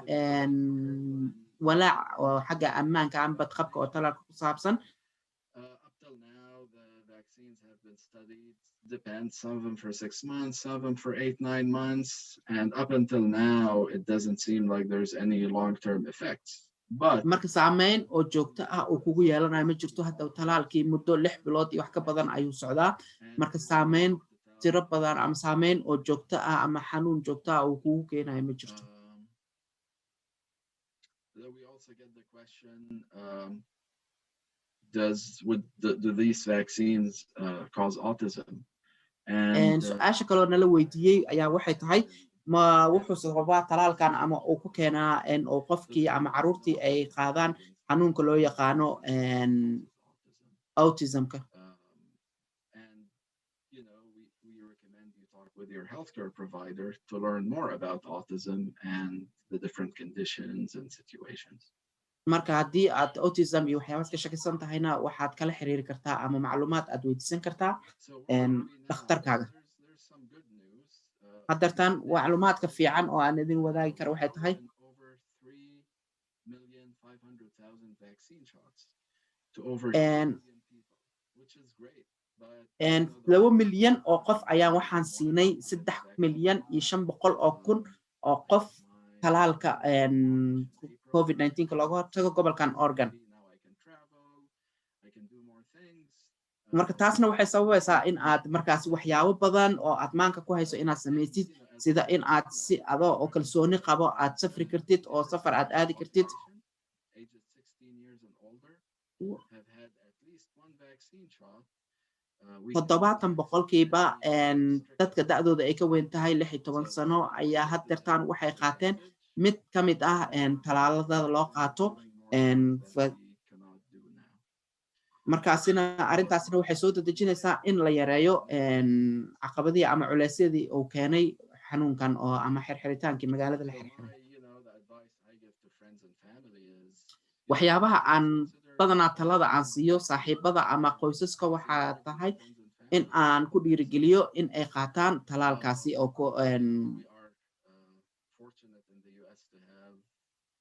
walaac oo xagga ammaanka ama badqabka oo talaalka ku saabsan. up till now, the vaccines have been studied. Depends, some of them for 6 months, some of them for 8-9 months, and up until now, it doesn't seem like there's any long-term effects. But marka saameyn oo joogto ah oo kugu yeelanayo ma jirto. hadda talaalkii muddo 6 bilood iyo wax ka badan ayuu socdaa, marka saameyn tiro badan ama saameyn oo joogto ah ama xanuun joogto ah oo kugu keenayo ma jirto. we also get the question, do these vaccines cause autism? And su-aasha kaloo nala weydiiyey ayaa waxay tahay ma wuxuu sababaa talaalkan ama uu ku keenaa oo qofkii ama caruurtii ay qaadaan xanuunka loo yaqaano autismka. And we recommend you talk with your healthcare provider to learn more about autism and the different conditions and situations. marka haddii aad autism iyo waxyaabaad ka shakisan tahayna waxaad kala xiriiri kartaa ama macluumaad aad weydiisan kartaa dhakhtarkaaga. haddeertaan macluumaadka fiican oo aan idin wadaagi karo waxay tahay over 2 milyan oo qof ayaan waxaan siinay 3,500,000 oo qof talaalka COVID-19 looga hortago gobolkan Oregon. marka taasna waxay sababaysaa in aad markaas waxyaabo badan oo aad maanka ku hayso inaad samaysid, sida in aad si adoo oo kalsooni qabo aad safri kartid oo safar aad aadi kartid. 70% dadka da'dooda ay ka weyn tahay 16 sano ayaa haddeertaan waxay qaateen mid ka mid ah talaalada loo qaato. markaasina arrintaasina waxay soo dedejinaysaa in la yareeyo caqabadii ama culeysyadii uu keenay xanuunkan oo ama xirxiritaankii magaalada la xirxiray. waxyaabaha aan badanaa talada aan siiyo saaxiibada ama qoysaska waxaa tahay in aan ku dhiirigeliyo in ay qaataan talaalkaasi oo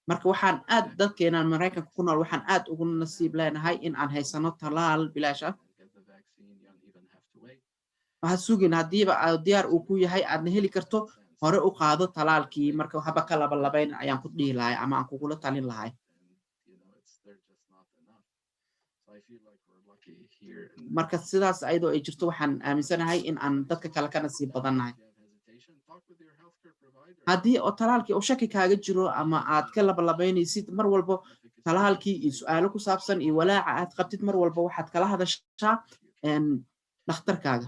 marka waxaan aad dadkeena Mareykanka ku nool waxaan aad ugu nasiib leenahay in aan haysano talaal bilaash ah. waxaad sugin haddiiba diyaar uu ku yahay aadna heli karto hore u qaado talaalkii, marka haba ka labayn ayaan ku dhihi lahay ama aan kugula talin lahay. marka sidaas ayadoo ay jirto waxaan aaminsanahay in aan dadka kale ka nasiib badannahay. haddii oo talaalkii uu shaki kaaga jiro ama aad ka labaynaysid mar walba talaalkii iyo su'aalo ku saabsan iyo walaaca aad qabtid mar walba waxaad kala hadashaa dhakhtarkaaga.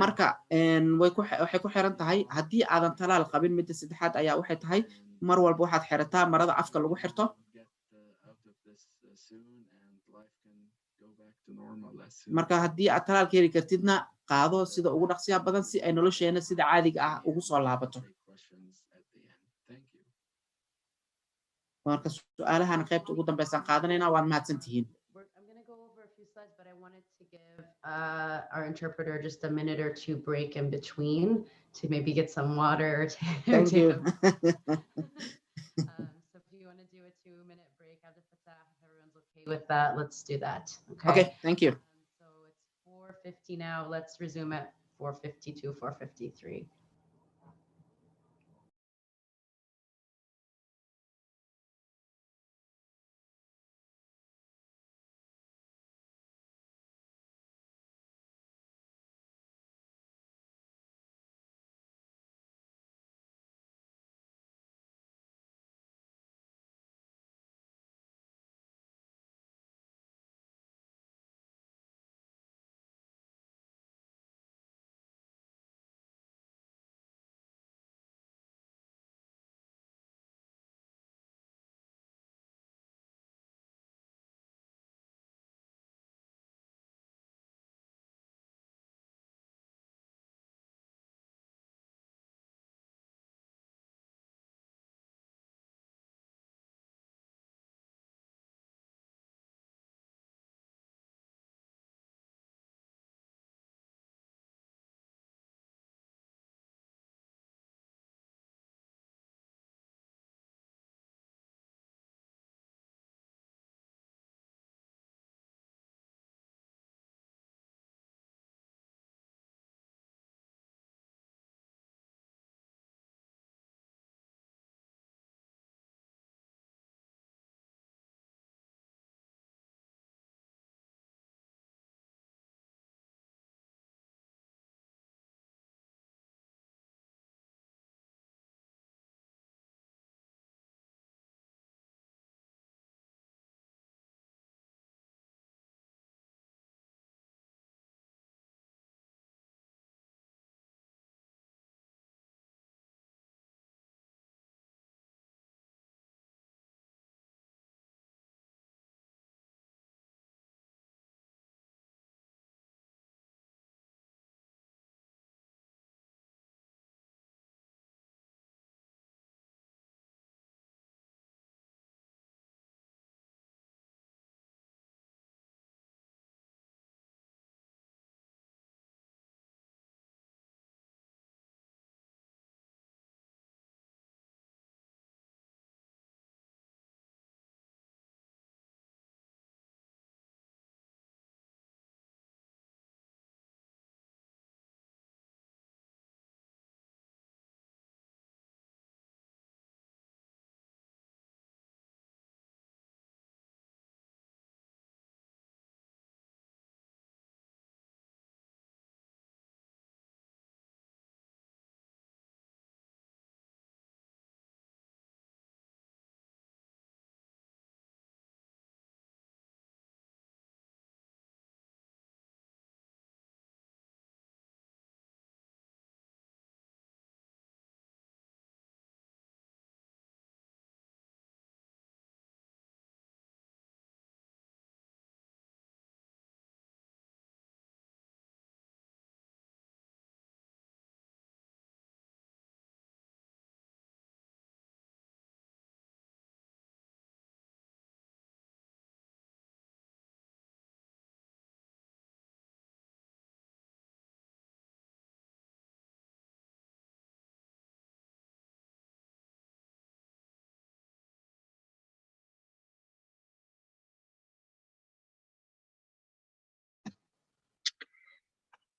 marka waxay ku xiran tahay haddii aadan talaal qabin. midda saddexaad ayaa waxay tahay mar walba waxaad xirataa marada afka lagu xirto. marka haddii aad talaalka heli kartidna qaado sida ugu dhaqsiyaha badan si ay nolosheena sida caadiga ah ugu soo laabato. marka su'aalahan qaybta ugu dambeysaan qaadanaynaa. waad mahadsantihiin. But I wanted to give our interpreter just a minute or two break in between to maybe get some water. Thank you. So if you want to do a 2-minute break, if everyone's okay with that, let's do that. Okay, thank you. So it's 4:50 now. Let's resume at 4:52, 4:53.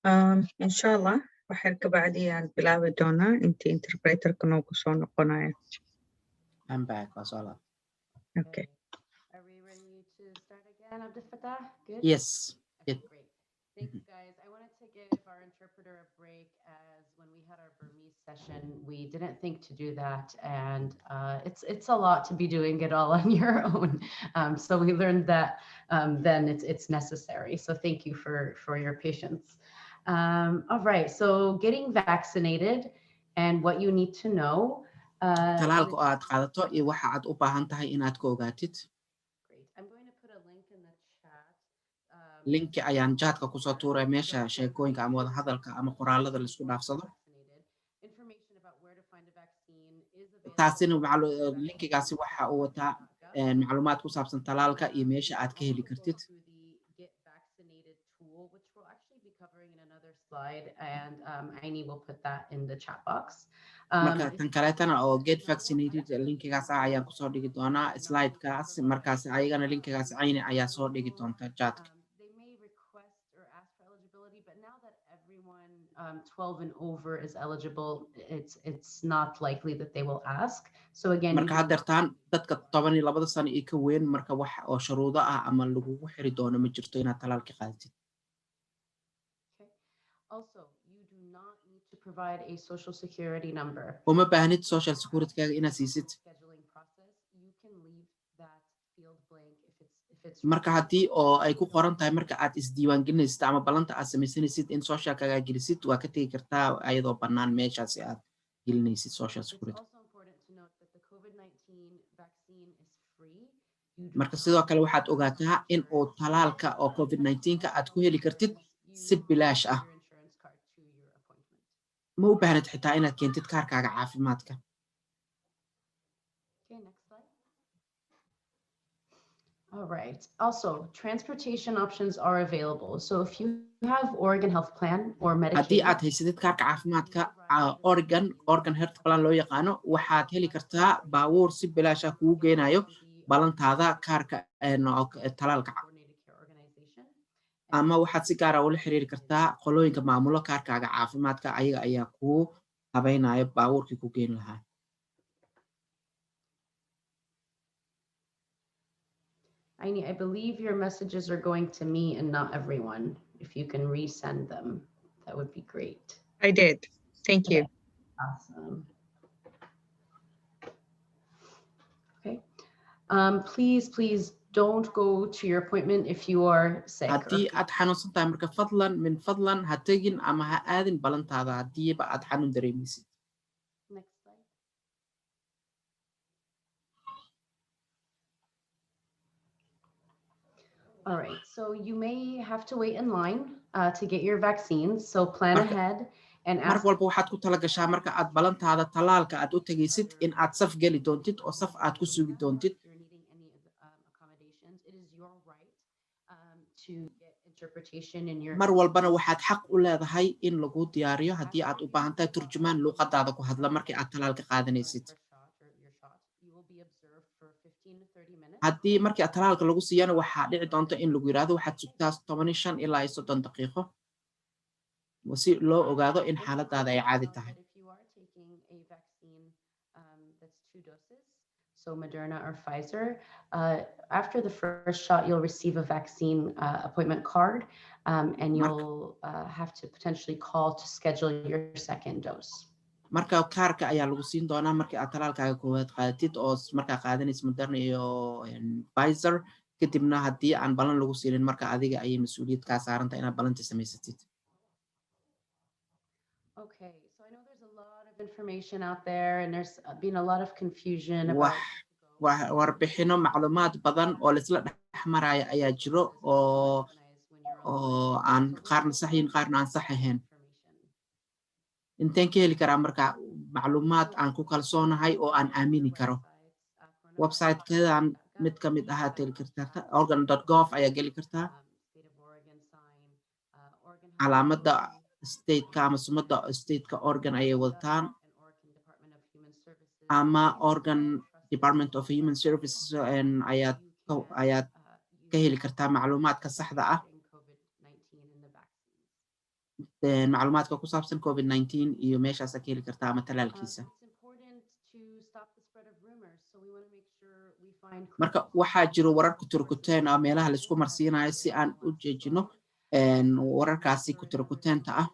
إن شاء الله وحركة بعدي بلعبة دونا أنت interpreter كنو كسون قناية. I'm back as well. Okay. Are we ready to start again, Abdel Fattah? Good? Yes. Okay, Good. great. Thanks, guys. I wanted to give our interpreter a break as when we had our Burmese session, we didn't think to do that. And it's a lot to be doing it all on your own. So we learned that then it's necessary. So thank you for your patience. All right, so getting vaccinated and what you need to know. talaalka oo aad qaadato iyo waxa aad u baahan tahay inaad ku ogaatid. Great. I'm going to put a link in the chat. Linki ayaan jaadka kusoo tuuray meesha sheekooyinka ama wada hadalka ama qoraalada la isku dhaafsado. Information about where to find a vaccine is available. taasina linkigaasi waxa uu wataa macluumaad ku saabsan talaalka iyo meesha aad ka heli kartid. Get vaccinated tool, which we'll actually be covering in another slide, and Aini will put that in the chat box. marka tan kaleetana oo get vaccinated linkigaas ayaan kusoo dhigi doonaa slidekaas markaas ayagana linkigaas Ayni ayaa soo dhigi doonta jaadka. They may request or ask for eligibility, but now that everyone 12 and over is eligible, it's not likely that they will ask. So again, marka haddeertaan dadka 12 sano iyo ka weyn marka wax oo shuruudo ah ama lagugu xiri doono ma jirto inaad talaalka qaadatid. Also, you do not need to provide a social security number. uma baahnid social security kaaga inaad siisid. Scheduling process, you can leave that field blank if it's marka haddii oo ay ku qoran tahay marka aad isdiiwaangelinaysid ama balanta aad samaysanaysid in social kaaga gelisid waa ka tegi kartaa ayadoo bannaan meeshaasi aad gelinaysid social security. It's also important to note that the COVID-19 vaccine is free. marka sidoo kale waxaad ogaataa in uu talaalka oo COVID-19 aad ku heli kartid si bilaash ah. ma u baahnid xitaa inaad keentid kaarkaaga caafimaadka. Okay, next slide. All right. Also, transportation options are available. So if you have Oregon Health Plan or Medicaid, haddii aad haysidid kaarka caafimaadka Oregon Health Plan loo yaqaano waxaad heli kartaa baabuur si bilaash ah kugu geenayo balantaada kaarka talaalka. ama waxaad si gaar ah ula xiriiri kartaa qolooyinka maamulo kaarkaaga caafimaadka ayaga ayaa kuu habaynayo baabuurkii ku geen lahaa. I believe your messages are going to me and not everyone. If you can resend them, that would be great. I did. Thank you. Awesome. Okay. Please don't go to your appointment if you are sick. haddii aad xanuunsan tahay marka min fadlan ha tegin ama ha aadin balantaada haddiiba aad xanuun dareemaysid. Next slide. All right, so you may have to wait in line to get your vaccines. So plan ahead and mar ask. walba waxaad ku tala gashaa marka aad balantaada talaalka aad u tegaysid in aad saf geli doontid oo saf aad ku sugi doontid. If you're needing any accommodations, it is your right to get interpretation in your. mar walbana waxaad xaq u leedahay in lagu diyaariyo haddii aad u baahan tahay turjumaan luuqadaada ku hadla markii aad talaalka qaadanaysid. haddii markii aad talaalka lagu siiyana waxaa dhici doonta in lagu yiraahdo waxaad sugtaa 15 ilaa 30 daqiiqo si loo ogaado in xaaladaada ay caadi tahay. So Moderna or Pfizer, after the first shot, you'll receive a vaccine appointment card, and you'll have to potentially call to schedule your second dose. marka kaarka ayaa lagu siin doonaa markii aad talaalkaaga koowaad qaadatid oo markaa qaadanaysid Moderna iyo Pfizer kadibna haddii aan balan lagu siinin marka adiga ayay mas'uuliyad kaa saaranta inaad balanta samaysatid. Okay, so I know there's a lot of information out there and there's been a lot of confusion about warbixino macluumaad badan oo laisla dhex maraya ayaa jiro oo aan qaarna sax yihiin qaarna aan sax ahayn. inteen ka heli karaa marka macluumaad aan ku kalsoonahay oo aan aamini karo. website-keedan mid ka mid ah aad heli kartaa organ.gov ayaa geli kartaa. calaamadda stateka ama sumadda stateka Oregon ayay wadataan ama Oregon Department of Human Services ayaad ka heli kartaa macluumaadka saxda ah. macluumaadka ku saabsan COVID-19 iyo meeshaas ka heli kartaa ama talaalkiisa. Marka waxaa jiro warar kutirkuteen ah meelaha la isku marsiinayo si aan u jeejino wararkaasi kutirkuteenta ah.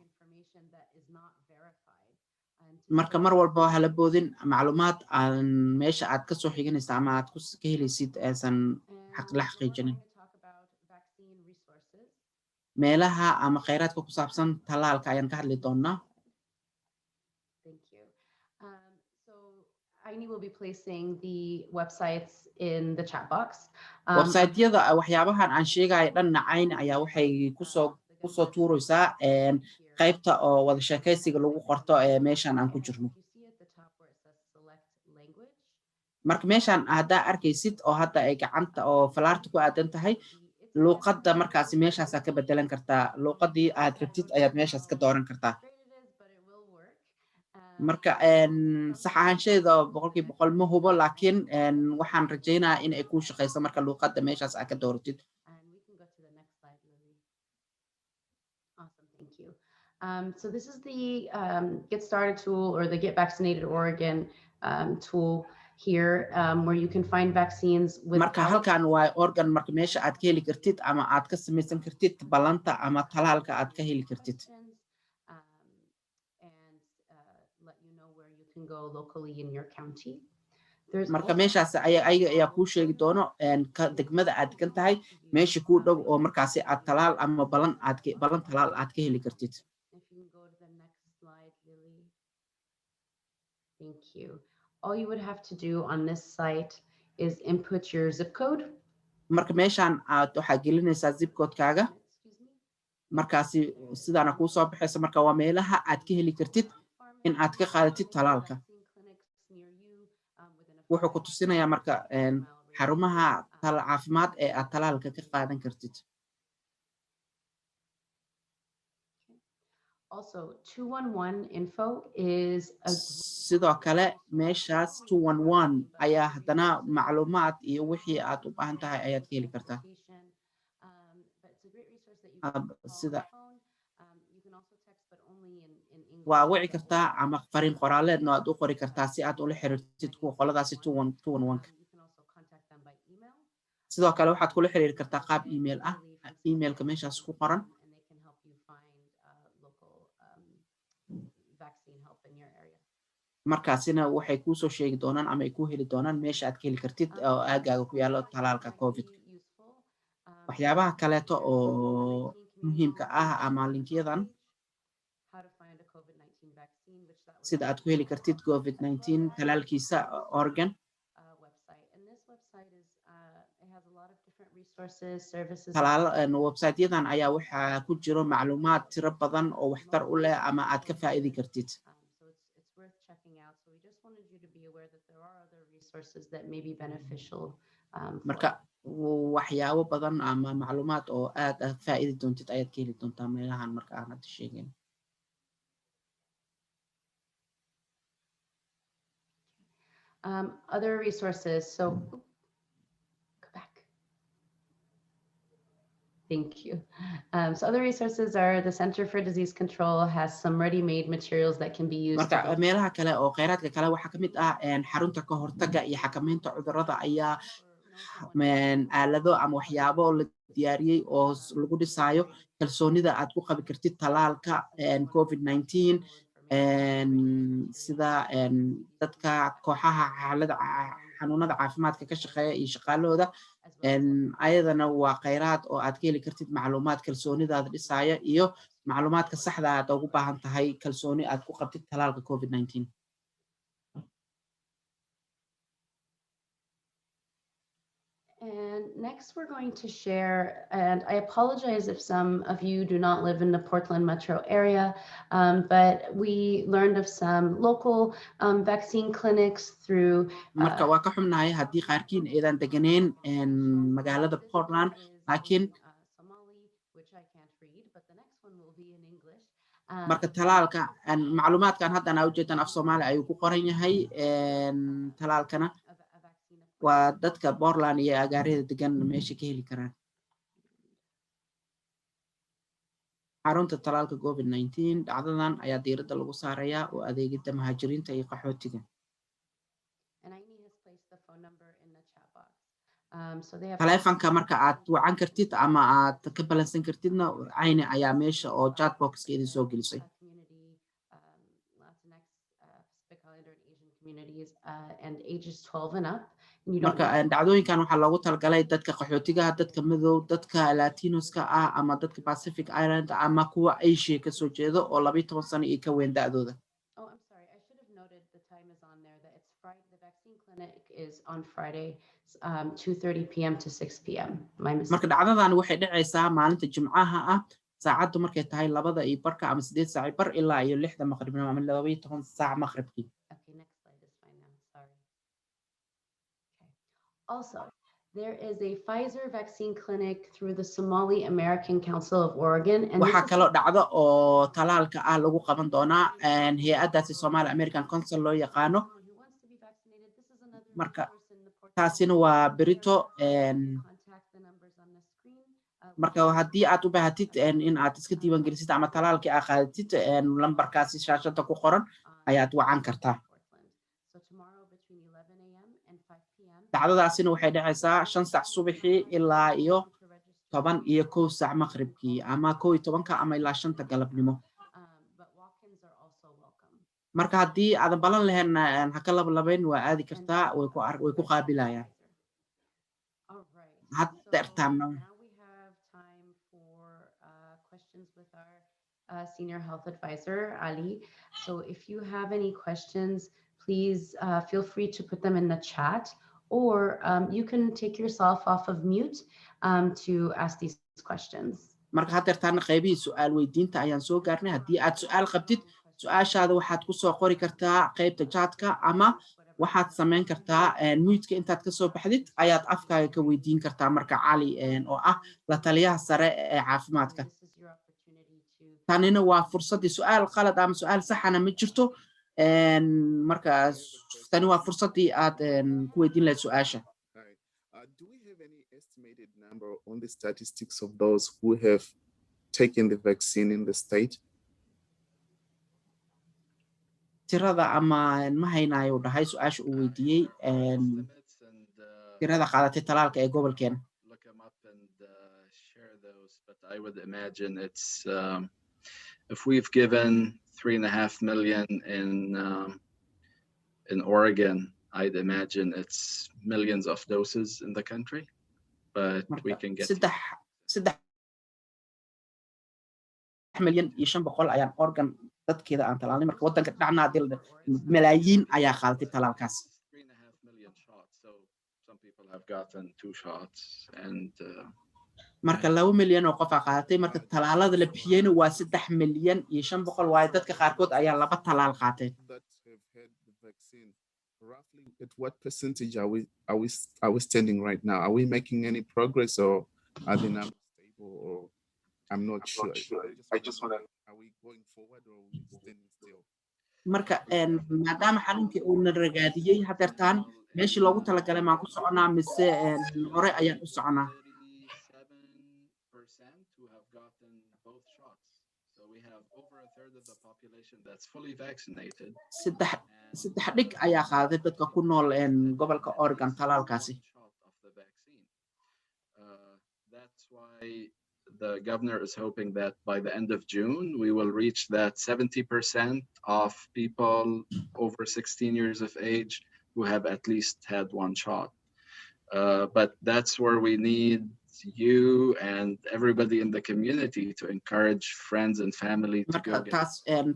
marka mar walba waxa la boodin macluumaad aan meesha aad ka soo xiganaysa ama aad ka helaysid aysan la xaqiijinin. meelaha ama kheyraadka ku saabsan talaalka ayaan ka hadli doonaa. Aini will be placing the websites in the chat box. Website-yada waxyaabahan aan sheegay dhan nacayn ayaa waxay kusoo tuuraysaa qaybta oo wada sheekaysiga lagu qorto meeshan aan ku jirno. marka meeshan haddaa arkaysid oo hadda ay gacanta oo falaarta ku aadan tahay luuqadda markaasi meeshaas ka bedelan kartaa. luuqadii aad rabtid ayaad meeshaas ka dooran kartaa. marka sax ahaansheeda 100% ma hubo laakiin waxaan rajaynayaa in ay ku shaqeyso marka luuqadda meeshaas aad ka dooratid. Thank you. So this is the Get Started tool or the Get Vaccinated Oregon tool here where you can find vaccines with marka halkan waa Oregon marka meesha aad ka heli kartid ama aad ka samaysan kartid balanta ama talaalka aad ka heli kartid. Go locally in your county. marka meeshaas ayaa kuu sheegi doono degmada aad degan tahay meesha kuu dhow oo markaasi aad talaal ama balan talaal aad ka heli kartid. If you can go to the next slide, Lily. Thank you. All you would have to do on this site is input your zip code. marka meeshan aad waxaa gelinaysaa zip code-kaaga markaasi sidaana kuu soo baxaysa. marka waa meelaha aad ka heli kartid in aad ka qaadatid talaalka. wuxuu ku tusinayaa marka xarumaha caafimaad ee aad talaalka ka qaadan kartid. Also 211 info is sidoo kale meeshaas 211 ayaa haddana macluumaad iyo wixii aad u baahan tahay ayaad ka heli kartaa. sida waa wici kartaa ama fariin qoraaleedna aad u qori kartaa si aad ula xiriirtid kuwa qoladaasi 211. sidoo kale waxaad kula xiriiri kartaa qaab email ah. emailka meeshaas ku qoran markaasina waxay kuu soo sheegi doonaan ama ay kuu heli doonaan meesha aad ka heli kartid oo aagaaga ku yaalo talaalka COVID. waxyaabaha kaleeto oo muhiimka ah ama linkiyadan sida aad ku heli kartid COVID-19 talaalkiisa Oregon. website-yadan ayaa waxaa ku jiro macluumaad tiro badan oo waxtar u leh ama aad ka faa'iidi kartid. marka waxyaabo badan ama macluumaad oo aad faa'iidi doontid ayaad ka heli doontaa meelahan marka aan hadda sheegin. Other resources. So go back. Thank you. So other resources are the Center for Disease Control has some ready-made materials that can be used. marka meelaha kale oo kheyraadka kale waxaa ka mid ah xarunta ka hortagga iyo xakamaynta cudurrada ayaa aalado ama waxyaabo la diyaariyey oo lagu dhisaayo kalsoonida aad ku qabi kartid talaalka COVID-19 sida dadka kooxaha xanuunada caafimaadka ka shaqeeya iyo shaqaalahooda. ayadana waa kheyraad oo aad ka heli kartid macluumaad kalsoonidaada dhisaya iyo macluumaadka saxda aad ugu baahan tahay kalsooni aad ku qabtid talaalka COVID-19. And next we're going to share, and I apologize if some of you do not live in the Portland metro area, but we learned of some local vaccine clinics through marka waa ka xumnahay haddii qaarkiin aydan deganeen magaalada Portland laakiin Somali, which I can't read, but the next one will be in English. marka talaalka macluumaadkan haddana ujeedan af Soomaali ayuu ku qoran yahay. talaalkana waa dadka Portland iyo agaarada degan meesha ka heli karaan. xarunta talaalka COVID-19 dhacdadan ayaa diiradda lagu saarayaa oo adeegida muhaajiriinta iyo qaxootiga. And Aini has placed the phone number in the chat box. So they have taleefanka marka aad wacan kartid ama aad ka balansan kartidna Ayni ayaa meesha oo chat box-ka idin soo gelisay. community, Latinx, Pacific Islander and Asian communities, and ages 12 and up. And you don't marka dhacdooyinkan waxaa loogu talagalay dadka qaxootiga, dadka madow, dadka Latinoska ah ama dadka Pacific Island ama kuwa Asia ka soo jeedo oo 12 sano iyo ka weyn da'dooda. Oh, I'm sorry. I should have noted the time is on there that it's Friday. The vaccine clinic is on Friday, 2:30 p.m. to 6 p.m. My mistake. marka dhacdadan waxay dhacaysaa maalinta Jimcaha ah saacadu markay tahay 2:00 ama 8:00 ilaa iyo 6:00 maqribnimo ama 12 saac maqribkii. Okay, next slide is fine now. Sorry. Okay. Also, there is a Pfizer vaccine clinic through the Somali American Council of Oregon. And waxaa kaloo dhacdo oo talaalka ah lagu qaban doonaa hay'adaasi Somali American Council loo yaqaano. who wants to be vaccinated, this is another marka resource in the portal. taasina waa berito Contact the numbers on the screen. marka haddii aad u baahatid in aad iska diiwaan gelisid ama talaalkii aad qaadatid lambarkaasi shaashada ku qoran ayaad wacan kartaa. So tomorrow between 11 a.m. and 5 p.m. dhacdadaasina waxay dhacaysaa 5 saac subaxii ilaa iyo 11 saac maqribkii ama 11 ama ilaa 5 galabnimo. But walk-ins are also welcome. marka haddii aadan balan lahayn ha ka labalabayn waa aadi kartaa way ku qaabilayaan. All right. haddeertaana Now we have time for questions with our senior health advisor, Ali. So if you have any questions, please feel free to put them in the chat, or you can take yourself off of mute to ask these questions. marka haddeertaana qaybihii su'aal weydiinta ayaan soo gaarnay. haddii aad su'aal qabtid su'aashaada waxaad ku soo qori kartaa qaybta chatka ama waxaad samayn kartaa mute-ka intaad ka soo baxdid ayaad afkaaga ka weydiin kartaa marka Cali oo ah la taliyaha sare ee caafimaadka. tanina waa fursadii su'aal qalad ama su'aal saxana ma jirto. marka tani waa fursadii aad ku weydiin lahayd su'aasha. Do we have any estimated number on the statistics of those who have taken the vaccine in the state? tirada ama ma haynayo dhahay su'aasha uu weydiiyey tirada qaadatay talaalka ee gobolkeena. Look them up and share those, but I would imagine it's if we've given 3.5 million in Oregon, I'd imagine it's millions of doses in the country, but we can get 3 milyan iyo 500 ayaan Oregon dadkeeda aan talaalnay. marka wadanka dhacna malaayiin ayaa qaadatay talaalkaas. 3.5 million shots, so some people have gotten 2 shots and marka 2 milyan oo qof qaadatay. marka talaalada la bixiyayna waa 3 milyan iyo 500 waaye dadka qaarkood ayaa 2 talaal qaatay. Roughly at what percentage are we standing right now? Are we making any progress, or are the numbers stable, or I'm not sure. I just want to, are we going forward or are we standing still? marka maadaama xanuunkii uu na ragaadiyey haddeertaan meeshii loogu talagalay maan ku soconaa mise hore ayaan u soconaa. 37% who have gotten both shots. So we have over a third of the population that's fully vaccinated. saddex dhig ayaa qaaday dadka ku nool gobolka Oregon talaalkaasi. That's why the governor is hoping that by the end of June, we will reach that 70% of people over 16 years of age who have at least had 1 shot. But that's where we need you and everybody in the community to encourage friends and family to go get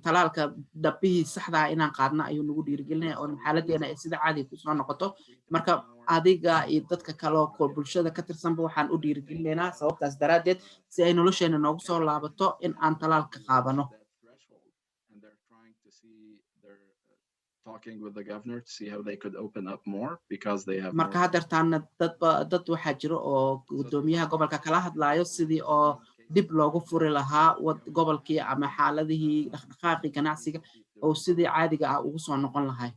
talaalka dhabbihii saxda ah inaan qaadna ayuu nagu dhiirigelinaya oo xaaladeena ay sida caadi ku soo noqoto. marka adiga iyo dadka kale oo bulshada ka tirsanba waxaan u dhiirigelinaynaa sababtaas daraadeed si ay nolosheena noogu soo laabato in aan talaalka qaadano. talking with the governor to see how they could open up more because they have marka haddeertaana dad waxaa jiro oo gudoomiyaha gobolka kala hadlaayo sidii oo dib loogu furi lahaa gobolkii ama xaaladihii dhaqdhaqaaqii ganacsiga oo sidii caadiga ah ugu soo noqon lahay.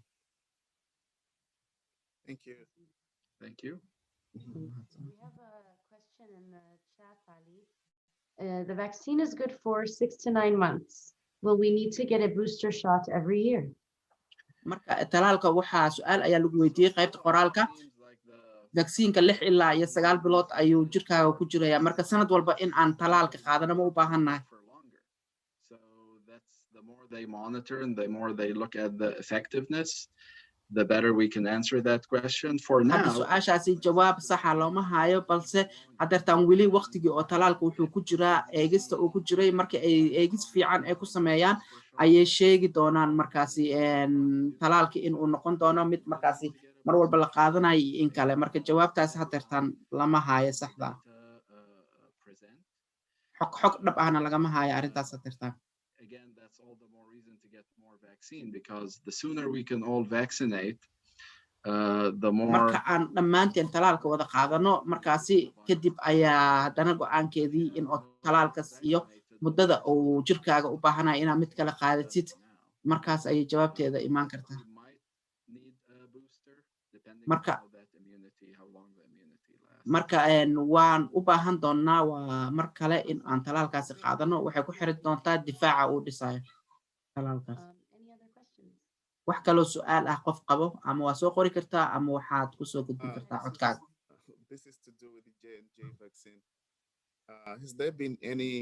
Thank you. Thank you. We have a question in the chat, Ali. The vaccine is good for 6 to 9 months. Will we need to get a booster shot every year? marka talaalka waxaa su-aal ayaa lagu weydiiyey qaybta qoraalka vaksiinka 6 ilaa iyo 9 bilood ayuu jirkaaga ku jiraya marka sanad walba in aan talaalka qaadano ma u baahannahay So that's the more they monitor and the more they look at the effectiveness, the better we can answer that question. For hadda now, su-aashaasi jawaab saxa looma hayo balse hadeertaan weli waqtigii oo talaalka wuxuu ku jiraa eegista uu ku jiray marka ay eegis fiican ay ku sameeyaan ayay sheegi doonaan markaasi talaalka in uu noqon doono mid markaasi mar walba la qaadanayo iyo in kale marka jawaabtaasi hadeertaan lama hayo saxda xog dhab ahna lagama hayo arrintaas hadeertaan again, that's all the more reason to get more vaccine, because the sooner we can all vaccinate, the more. marka aan dhammaanteen talaalka wada qaadano markaasi kadib ayaa haddana go-aankeedii in oo talaalkas iyo muddada uu jirkaaga u baahanaya inaad mid kale qaadatid markaas ayay jawaabteeda imaan kartaa marka waan u baahan doonaa waa mar kale in aan talaalkaasi qaadano waxay ku xiran doontaa difaaca uu dhisayo talaalkaas wax kaloo su-aal ah qof qabo ama waa soo qori kartaa ama waxaad kusoo gudbin kartaa codkaaga This is to do with the J&J vaccine. Has there been any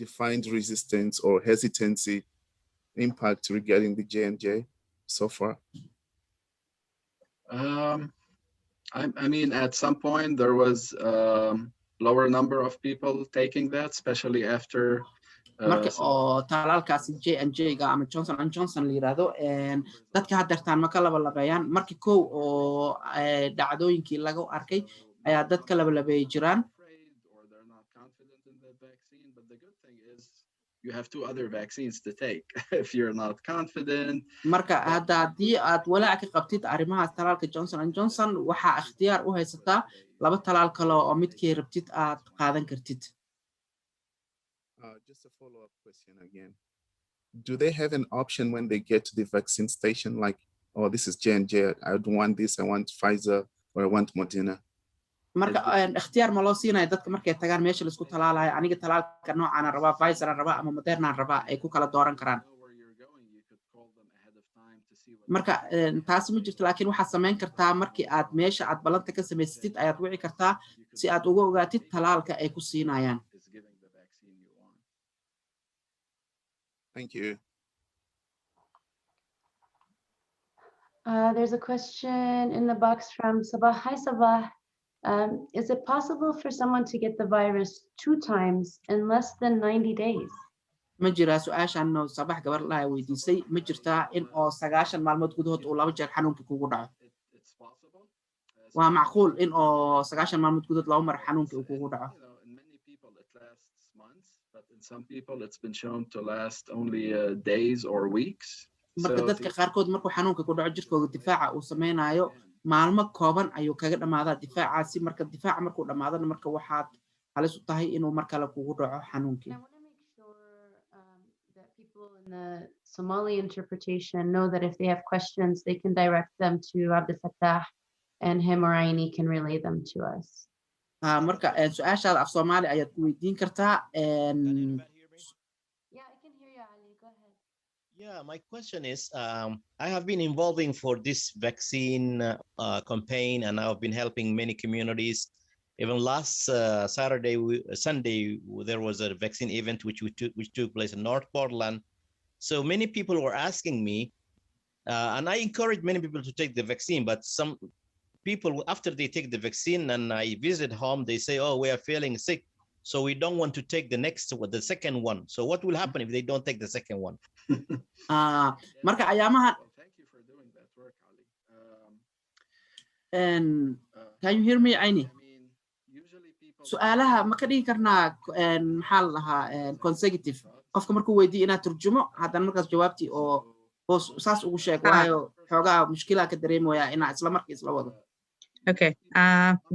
defined resistance or hesitancy impact regarding the J&J so far? I mean, at some point there was lower number of people taking that, especially after. marka oo talaalkaasi J&J-ga ama Johnson & Johnson la yiraahdo dadka hadeertaan ma ka labalabeeyaan markii kow oo dhacdooyinkii lagu arkay ayaa dadka labalabeeyay jiraan You have 2 other vaccines to take if you're not confident. marka hadda haddii aad walaac ka qabtid arrimahaas talaalka Johnson & Johnson waxaa ikhtiyaar u haysataa 2 talaal kale oo midkii rabtid aad qaadan kartid Just a follow-up question again. Do they have an option when they get to the vaccine station, like, oh, this is J&J, I don't want this, I want Pfizer, or I want Moderna? marka ikhtiyaar ma loo siinayo dadka markay tagaan meesha la isku talaalayo aniga talaalka noocan aan rabaa Pfizer aan rabaa ama Moderna aan rabaa ay ku kala dooran karaan marka taasi ma jirto laakiin waxaad samayn kartaa markii aad meesha aad ballanta ka samaysatid ayaad wici kartaa si aad uga ogaatid talaalka ay ku siinayaan Thank you. There's a question in the box from Sabah. Hi, Sabah. Is it possible for someone to get the virus 2 times in less than 90 days? ma jiraa su-aashan oo sabax gabar laha weydiisay ma jirtaa in oo 9 maalmood gudahood uu 2 jeer xanuunka kugu dhaco waa macquul in oo 9 maalmood gudahood 2 mar xanuunka uu kugu dhaco but in some people it's been shown to last only days or weeks. marka dadka qaarkood markuu xanuunka ku dhaco jirkooda difaaca uu sameynayo maalmo kooban ayuu kaga dhamaadaa difaacaasi marka difaaca markuu dhamaadana marka waxaad halis u tahay inuu mar kale kugu dhaco xanuunkii People in the Somali interpretation know that if they have questions, they can direct them to Abdel Fattah and him or Aini can relay them to us. marka su-aashaada af Soomaali ayaad ku weydiin kartaa Yeah, I can hear you, Ali. Go ahead. Yeah, my question is, I have been involving for this vaccine campaign, and I've been helping many communities. Even last Sunday, there was a vaccine event which took place in North Portland. So many people were asking me, and I encourage many people to take the vaccine, but some people, after they take the vaccine and I visit home, they say, oh, we are feeling sick, so we don't want to take the second one. So what will happen if they don't take the second one? marka ayaamahan Thank you for doing that work, Ali. can you hear me Aini su'aalaha ma ka dhigi karnaa maxaa la dhahaa consecutive qofka markuu weydiiyo inaad turjumo haddana markaas jawaabtii oo saas ugu sheeg waayo xoogaa mushkilaa ka dareemaya inaa isla markii isla wado Okay.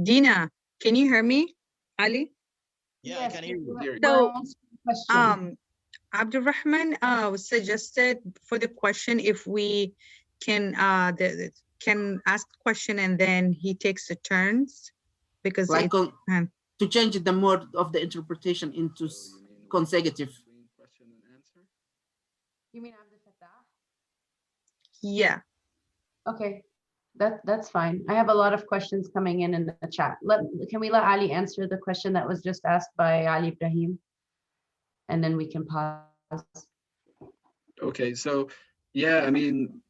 Dina, can you hear me? Ali? Yeah, I can hear you. So, Question. Abdurrahman suggested for the question if we can can ask question and then he takes the turns because like to change the mode of the interpretation into consecutive. Question and answer? You mean Abdel Fattah? Yeah. Okay, that's fine. I have a lot of questions coming in the chat. Can we let Ali answer the question that was just asked by Ali Ibrahim? And then we can pause. Okay, so yeah, I mean,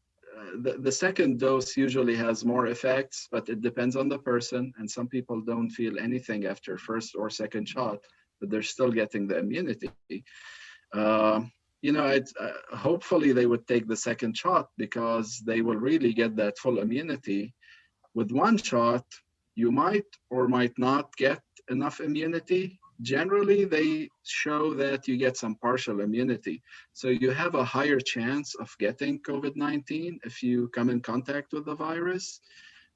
the second dose usually has more effects, but it depends on the person. And some people don't feel anything after first or second shot, but they're still getting the immunity. You know, hopefully they would take the second shot because they will really get that full immunity. With one shot, you might or might not get enough immunity. Generally, they show that you get some partial immunity. So you have a higher chance of getting COVID-19 if you come in contact with the virus.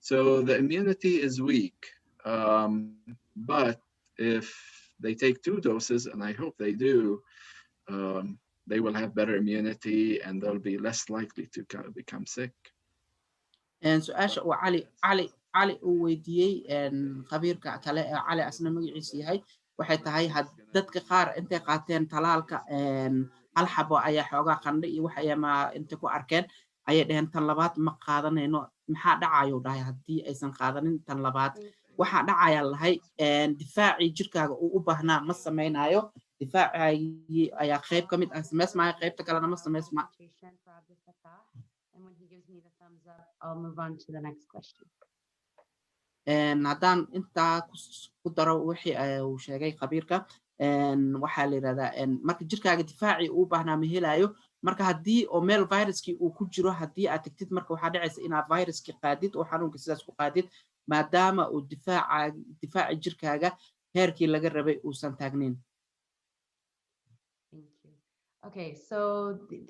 So the immunity is weak. But if they take 2 doses, and I hope they do, they will have better immunity and they'll be less likely to become sick. And so Asha wa Ali uu weydiiyey khabiirka kale ee Ali asna magaciisa yahay waxay tahay dadka qaar intay qaateen talaalka hal xabo ayaa xoogaa qandho iyo wax ayama inta ku arkeen ayay dhaheen tan labaad ma qaadanayno maxaa dhacayo dhahay haddii aysan qaadanin tan labaad waxaa dhacaya lahay difaacii jirkaaga uu u baahnaa ma samaynayo difaacii ayaa qayb ka mid ah samaysmaayo qaybta kalena ma samaysma. And when he gives me the thumbs up, I'll move on to the next question. haddaan intaa ku daro wixii uu sheegay khabiirka waxaa la yiraahdaa marka jirkaaga difaacii uu baahnaa ma helayo marka haddii oo meel viruskii uu ku jiro haddii aad tagtid marka waxaa dhacaysa inaad viruskii qaadid oo xanuunka sidaas ku qaadid maadaama uu difaaci jirkaaga heerkii laga rabay uusan taagnayn. Thank you. Okay, so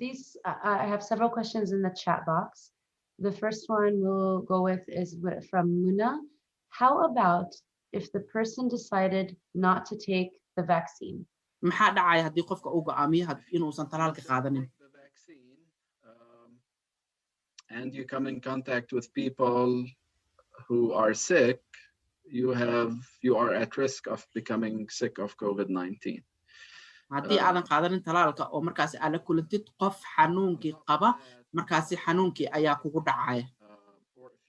these I have several questions in the chat box. The first one we'll go with is from Muna. How about if the person decided not to take the vaccine? maxaa dhacaya haddii qofka uu go'aamiyo inuusan talaalka qaadanin? The vaccine, and you come in contact with people who are sick, you are at risk of becoming sick of COVID-19. haddii aadan qaadanin talaalka oo markaasi aad la kulantid qof xanuunkii qaba markaasi xanuunkii ayaa kugu dhacaya. Or if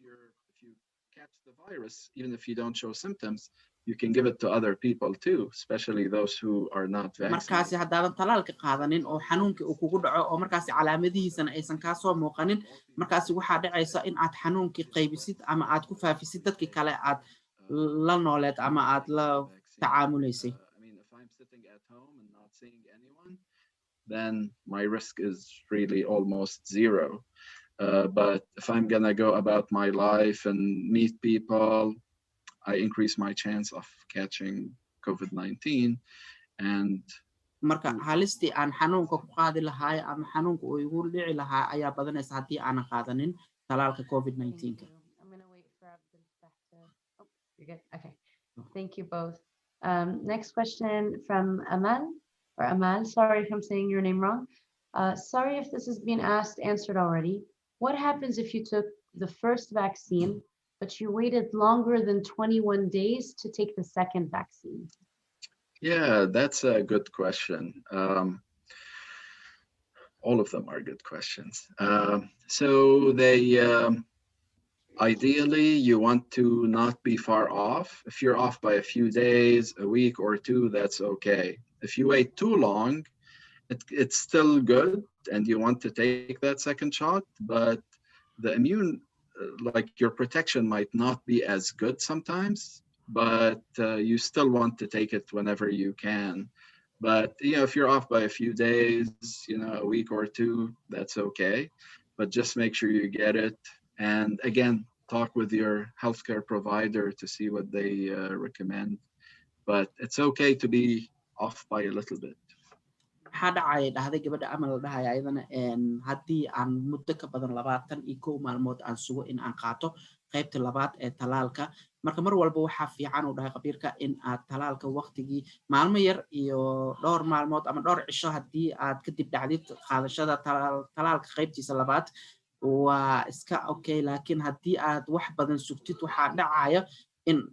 you catch the virus, even if you don't show symptoms, you can give it to other people too, especially those who are not vaccinated. markaasi haddaadan talaalka qaadanin oo xanuunkii uu kugu dhaco oo markaasi calaamadihiisana aysan kaa soo muuqanin markaasi waxaa dhacaysa in aad xanuunkii qaybisid ama aad ku faafisid dadkii kale aad la nooleed ama aad la tacaamulaysay. Sitting at home and not seeing anyone, then my risk is really almost zero. But if I'm gonna go about my life and meet people, I increase my chance of catching COVID-19. And marka halistii aan xanuunka ku qaadi lahaay ama xanuunka uu igu dhici lahaa ayaa badanaysa haddii aanan qaadanin talaalka COVID-19. I'm gonna wait for Abdel Fattah. Oh, you're good. Okay. Thank you both. Next question from Amal. Sorry if I'm saying your name wrong. Sorry if this has been answered already. What happens if you took the first vaccine, but you waited longer than 21 days to take the second vaccine? Yeah, that's a good question. All of them are good questions. So they, ideally, you want to not be far off. If you're off by a few days, a week or 2, that's okay. If you wait too long, it's still good and you want to take that second shot, but the immune, like your protection might not be as good sometimes, but you still want to take it whenever you can. But if you're off by a few days, a week or 2, that's okay. But just make sure you get it. And again, talk with your healthcare provider to see what they recommend. But it's okay to be off by a little bit. maxaa dhacaya dhahday gabadha amal dhahaya ayadana haddii aan muddo ka badan 21 maalmood aan sugo in aan qaato qaybta labaad ee talaalka marka mar walba waxaa fiican uu dhahay khabiirka in aad talaalka waqtigii maalmo yar iyo dhowr maalmood ama dhowr cisho haddii aad kadib dhacdid qaadashada talaalka qaybtiisa labaad waa iska okay laakiin haddii aad wax badan sugtid waxaa dhacaya in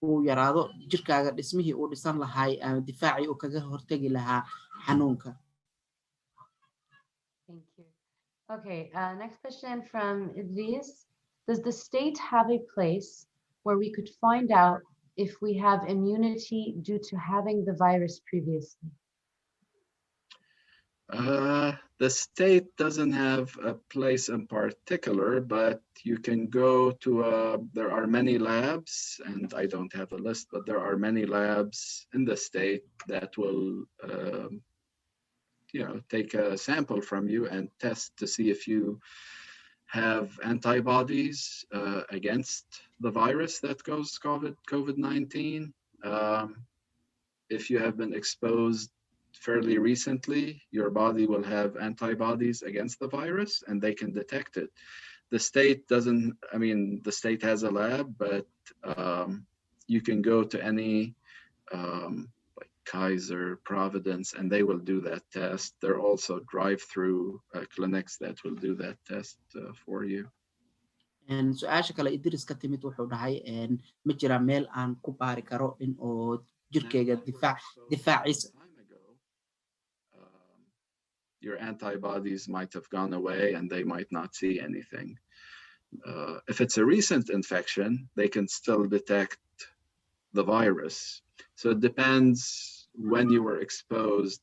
uu yaraado jirkaaga dhismihii uu dhisan lahay difaacii uu kaga hortegi lahaa xanuunka. Thank you. Okay, next question from Idris. Does the state have a place where we could find out if we have immunity due to having the virus previously? The state doesn't have a place in particular, but you can go to, there are many labs, and I don't have a list, but there are many labs in the state that will, take a sample from you and test to see if you have antibodies against the virus that goes COVID-19. If you have been exposed fairly recently, your body will have antibodies against the virus and they can detect it. The state doesn't, the state has a lab, but you can go to any like Kaiser, Providence, and they will do that test. There are also drive-through clinics that will do that test for you. su-aasha kale Idris ka timid wuxuu dhahay ma jira meel aan ku baari karo in oo jirkeyga difaaciisa your antibodies might have gone away and they might not see anything. If it's a recent infection, they can still detect the virus. So it depends when you were exposed.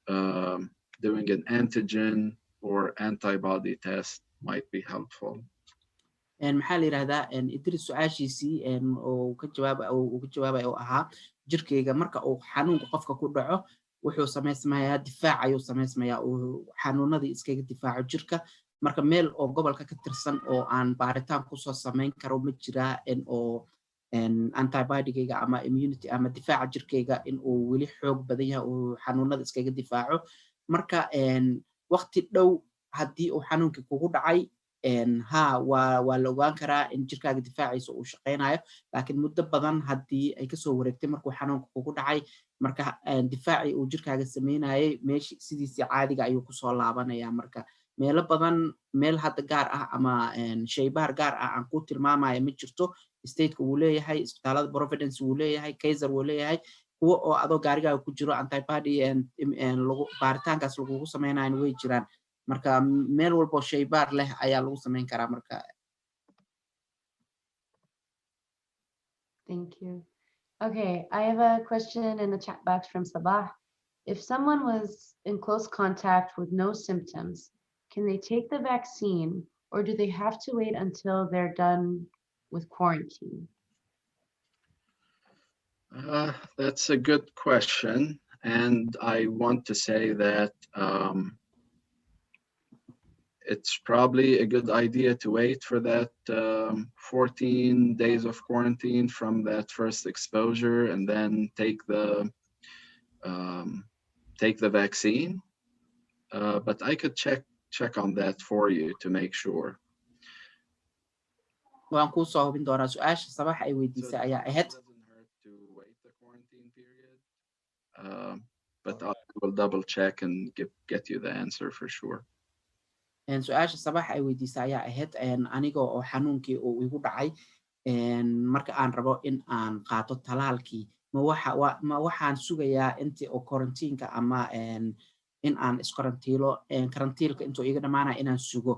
Doing an antigen or antibody test might be helpful. maxaa la yiraahdaa Idris su-aashiisii oo ka jawaabay oo ahaa jirkeyga marka uu xanuunka qofka ku dhaco wuxuu samaysmayaa difaac ayuu samaysmayaa uu xanuunadii iskaga difaaco jirka marka meel oo gobolka ka tirsan oo aan baaritaan kusoo samayn karo ma jiraa oo antibodygayga ama immunity ama difaaca jirkeyga in uu weli xoog badan yahay uu xanuunada iskaga difaaco marka waqti dhow haddii uu xanuunkii kugu dhacay waa la ogaan karaa in jirkaaga difaaciisa uu shaqaynayo laakiin muddo badan haddii ay kasoo wareegtay markuu xanuunka kugu dhacay marka difaacii uu jirkaaga sameynayay meeshi sidiisii caadiga ayuu kusoo laabanaya marka meelo badan meel hadda gaar ah ama shaybaar gaar ah aan ku tilmaamaya ma jirto stateka wuu leeyahay isbitaalada Providence wuu leeyahay Kaiser wuu leeyahay kuwa oo adoo gaarigaaga ku jiro antibody baaritaankaas lagugu sameynayo way jiraan marka meel walbo shaybaar leh ayaa lagu sameyn karaa marka. Thank you. Okay, I have a question in the chat box from Sabah. If someone was in close contact with no symptoms, can they take the vaccine or do they have to wait until they're done with quarantine? That's a good question. And I want to say that it's probably a good idea to wait for that 14 days of quarantine from that first exposure and then take the vaccine. But I could check on that for you to make sure. waan kuu soo hubin doonaa su-aasha sabax ay weydiisay ayaa ahayd but I will double check and get you the answer for sure. su-aasha sabax ay weydiisay ayaa ahayd aniga oo xanuunkii uu igu dhacay marka aan rabo in aan qaato talaalkii ma waxaan sugayaa intii oo quarantineka ama in aan iskarantiilo karantiilka intuu iga dhamaanaya inaan sugo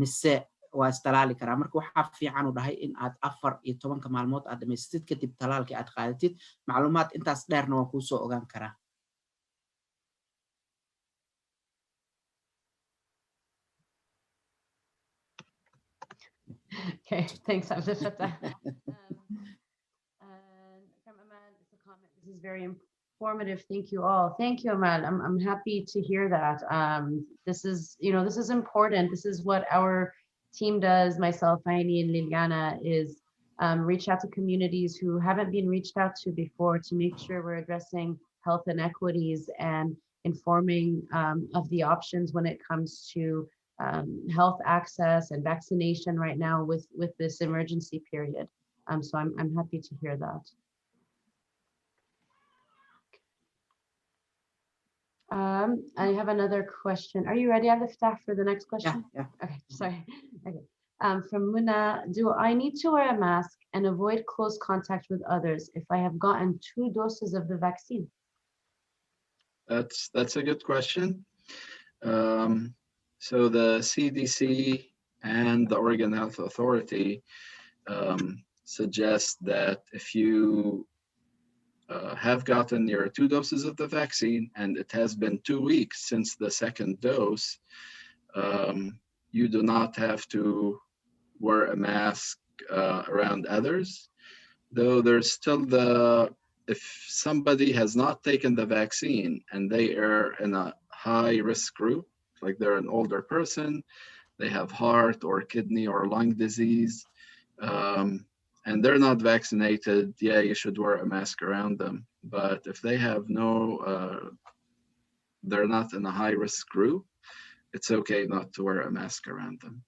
mise waa istalaali karaa marka waxaa fiican u dhahay in aad 14 maalmood aad dhamaystid kadib talaalkii aad qaadatid macluumaad intaas dheerna waan kuu soo ogaan karaa. Okay, thanks, Abdel Fattah. From Amal, it's a comment. This is very informative. Thank you all. Thank you, Amal. I'm happy to hear that. This is important. This is what our team does. Myself, Aini, and Liliana is reach out to communities who haven't been reached out to before to make sure we're addressing health inequities and informing of the options when it comes to health access and vaccination right now with this emergency period. So I'm happy to hear that. I have another question. Are you ready, Abdel Fattah, for the next question? Yeah. Okay, sorry. Okay. From Muna, do I need to wear a mask and avoid close contact with others if I have gotten 2 doses of the vaccine? That's a good question. So the CDC and the Oregon Health Authority suggest that if you have gotten your 2 doses of the vaccine and it has been 2 weeks since the second dose, you do not have to wear a mask around others, though there's still if somebody has not taken the vaccine and they are in a high risk group, like they're an older person, they have heart or kidney or lung disease, and they're not vaccinated, yeah, you should wear a mask around them. But if they have they're not in a high risk group, it's okay not to wear a mask around them.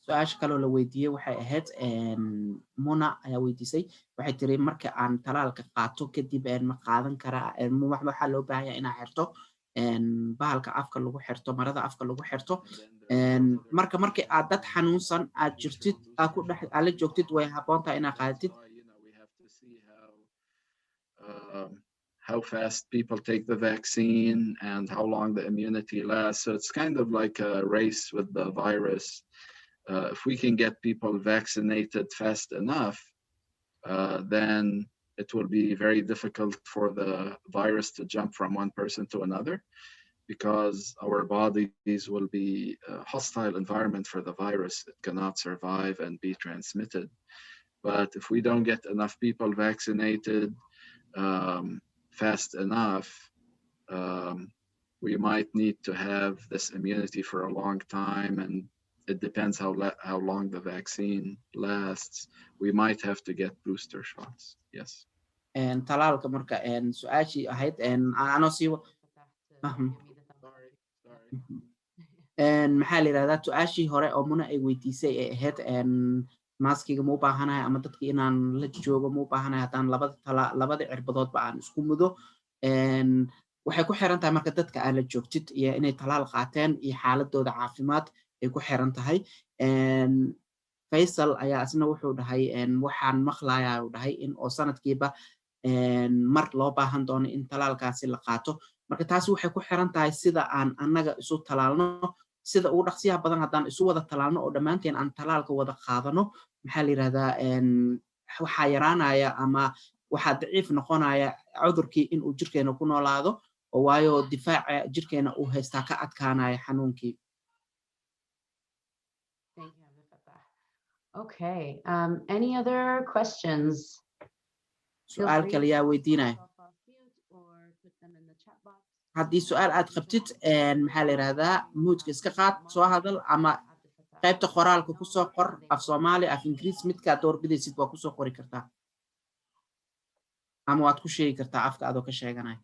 su-aasha kaloo la weydiiyey waxay ahayd muna ayaa weydiisay waxay tiri marka aan talaalka qaato kadib ma qaadan karaa waxaa loo baahan yahay inaa xirto bahalka afka lagu xirto marada afka lagu xirto markii aad dad xanuunsan aad jirtid aad la joogtid way habboon tahay inaa qaadatid. How fast people take the vaccine and how long the immunity lasts. So it's kind of like a race with the virus. If we can get people vaccinated fast enough, then it will be very difficult for the virus to jump from one person to another, because our bodies will be a hostile environment for the virus. It cannot survive and be transmitted. But if we don't get enough people vaccinated fast enough, we might need to have this immunity for a long time, and it depends how long the vaccine lasts. We might have to get booster shots. Yes. talaalka marka su-aashii ahayd anoo sii maxaa la yidhahdaa su-aashii hore oo muna ay weydiisay ee ahayd maaskiga ma u baahanahay ama dadka inaan la joogo ma u baahanahay haddaan labada cirbadoodba aan isku mudo waxay ku xiran tahay marka dadka aad la joogtid iyo inay talaal qaateen iyo xaaladooda caafimaad ay ku xiran tahay. Faisal ayaa isna wuxuu dhahay waxaan maqlayaa uu dhahay in oo sanadkiiba mar loo baahan doono in talaalkaasi la qaato. Marka taasi waxay ku xiran tahay sida aan annaga isu talaalno, sida ugu dhaqsiyaha badan haddaan isu wada talaalno oo dhammaanteen aan talaalka wada qaadano, maxaa la yidhahdaa waxaa yaraanaya ama waxaa daciif noqonaya cudurkii in uu jirkeena ku noolaado, oo waayo difaaca jirkeena uu haystaa ka adkaanaya xanuunkii. Okay. Any other questions? Su'aal kale yaa weydiinaya. Haddii su'aal aad qabtid maxaa la yidhahdaa muudka iska qaad, soo hadal ama qaybta qoraalka ku soo qor af Soomaali, af Ingiriis, midkaad doorbidaysid waa ku soo qori kartaa. Ama waad ku sheegi kartaa afka adoo ka sheeganaya.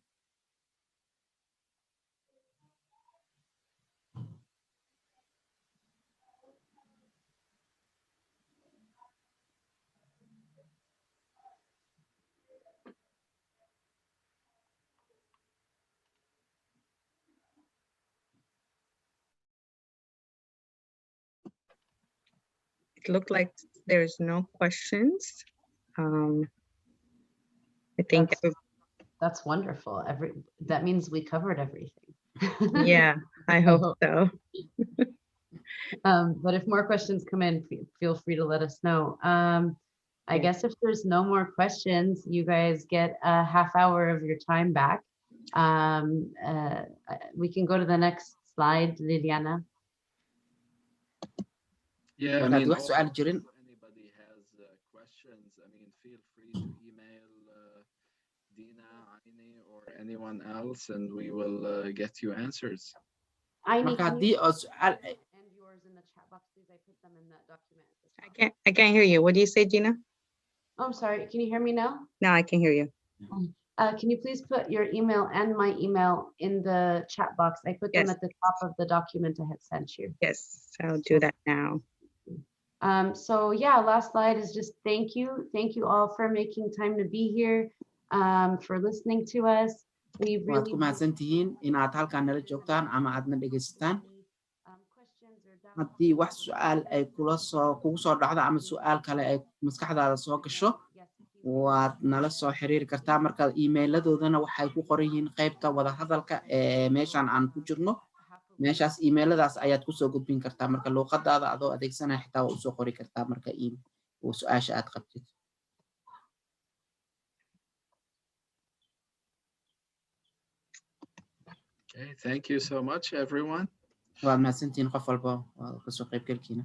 It looked like there's no questions. I think that's wonderful. That means we covered everything. Yeah, I hope so. But if more questions come in, feel free to let us know. I guess if there's no more questions, you guys get a half hour of your time back. We can go to the next slide, Liliana. Yeah, I mean, if anybody has questions, I mean, feel free to email Dina, Aini, or anyone else, and we will get you answers. And yours in the chat box, please. I put them in that document. I can't hear you. What do you say, Gina? Oh, I'm sorry. Can you hear me now? No, I can hear you. Can you please put your email and my email in the chat box? I put them at the top of the document I had sent you. Yes, I'll do that now. So yeah, last slide is just thank you. Thank you all for making time to be here, for listening to us. We really mahadsantihiin inaad halkaan nala joogtaan ama aad na dhegaysataan. questions or haddii wax su'aal ay kugu soo dhacdo ama su'aal kale ay maskaxdaada soo gasho waad nala soo xiriiri kartaa. Marka email-adoodana waxay ku qoran yihiin qaybta wada hadalka ee meeshan aan ku jirno. meeshaas email-adaas ayaad kusoo gudbin kartaa. Marka luuqadaada adoo adeegsanaya xitaa waa usoo qori kartaa marka su'aasha aad qabtid. Okay, thank you so much, everyone. Waa mahadsantihiin qof walba waa kasoo qaybgalkiina.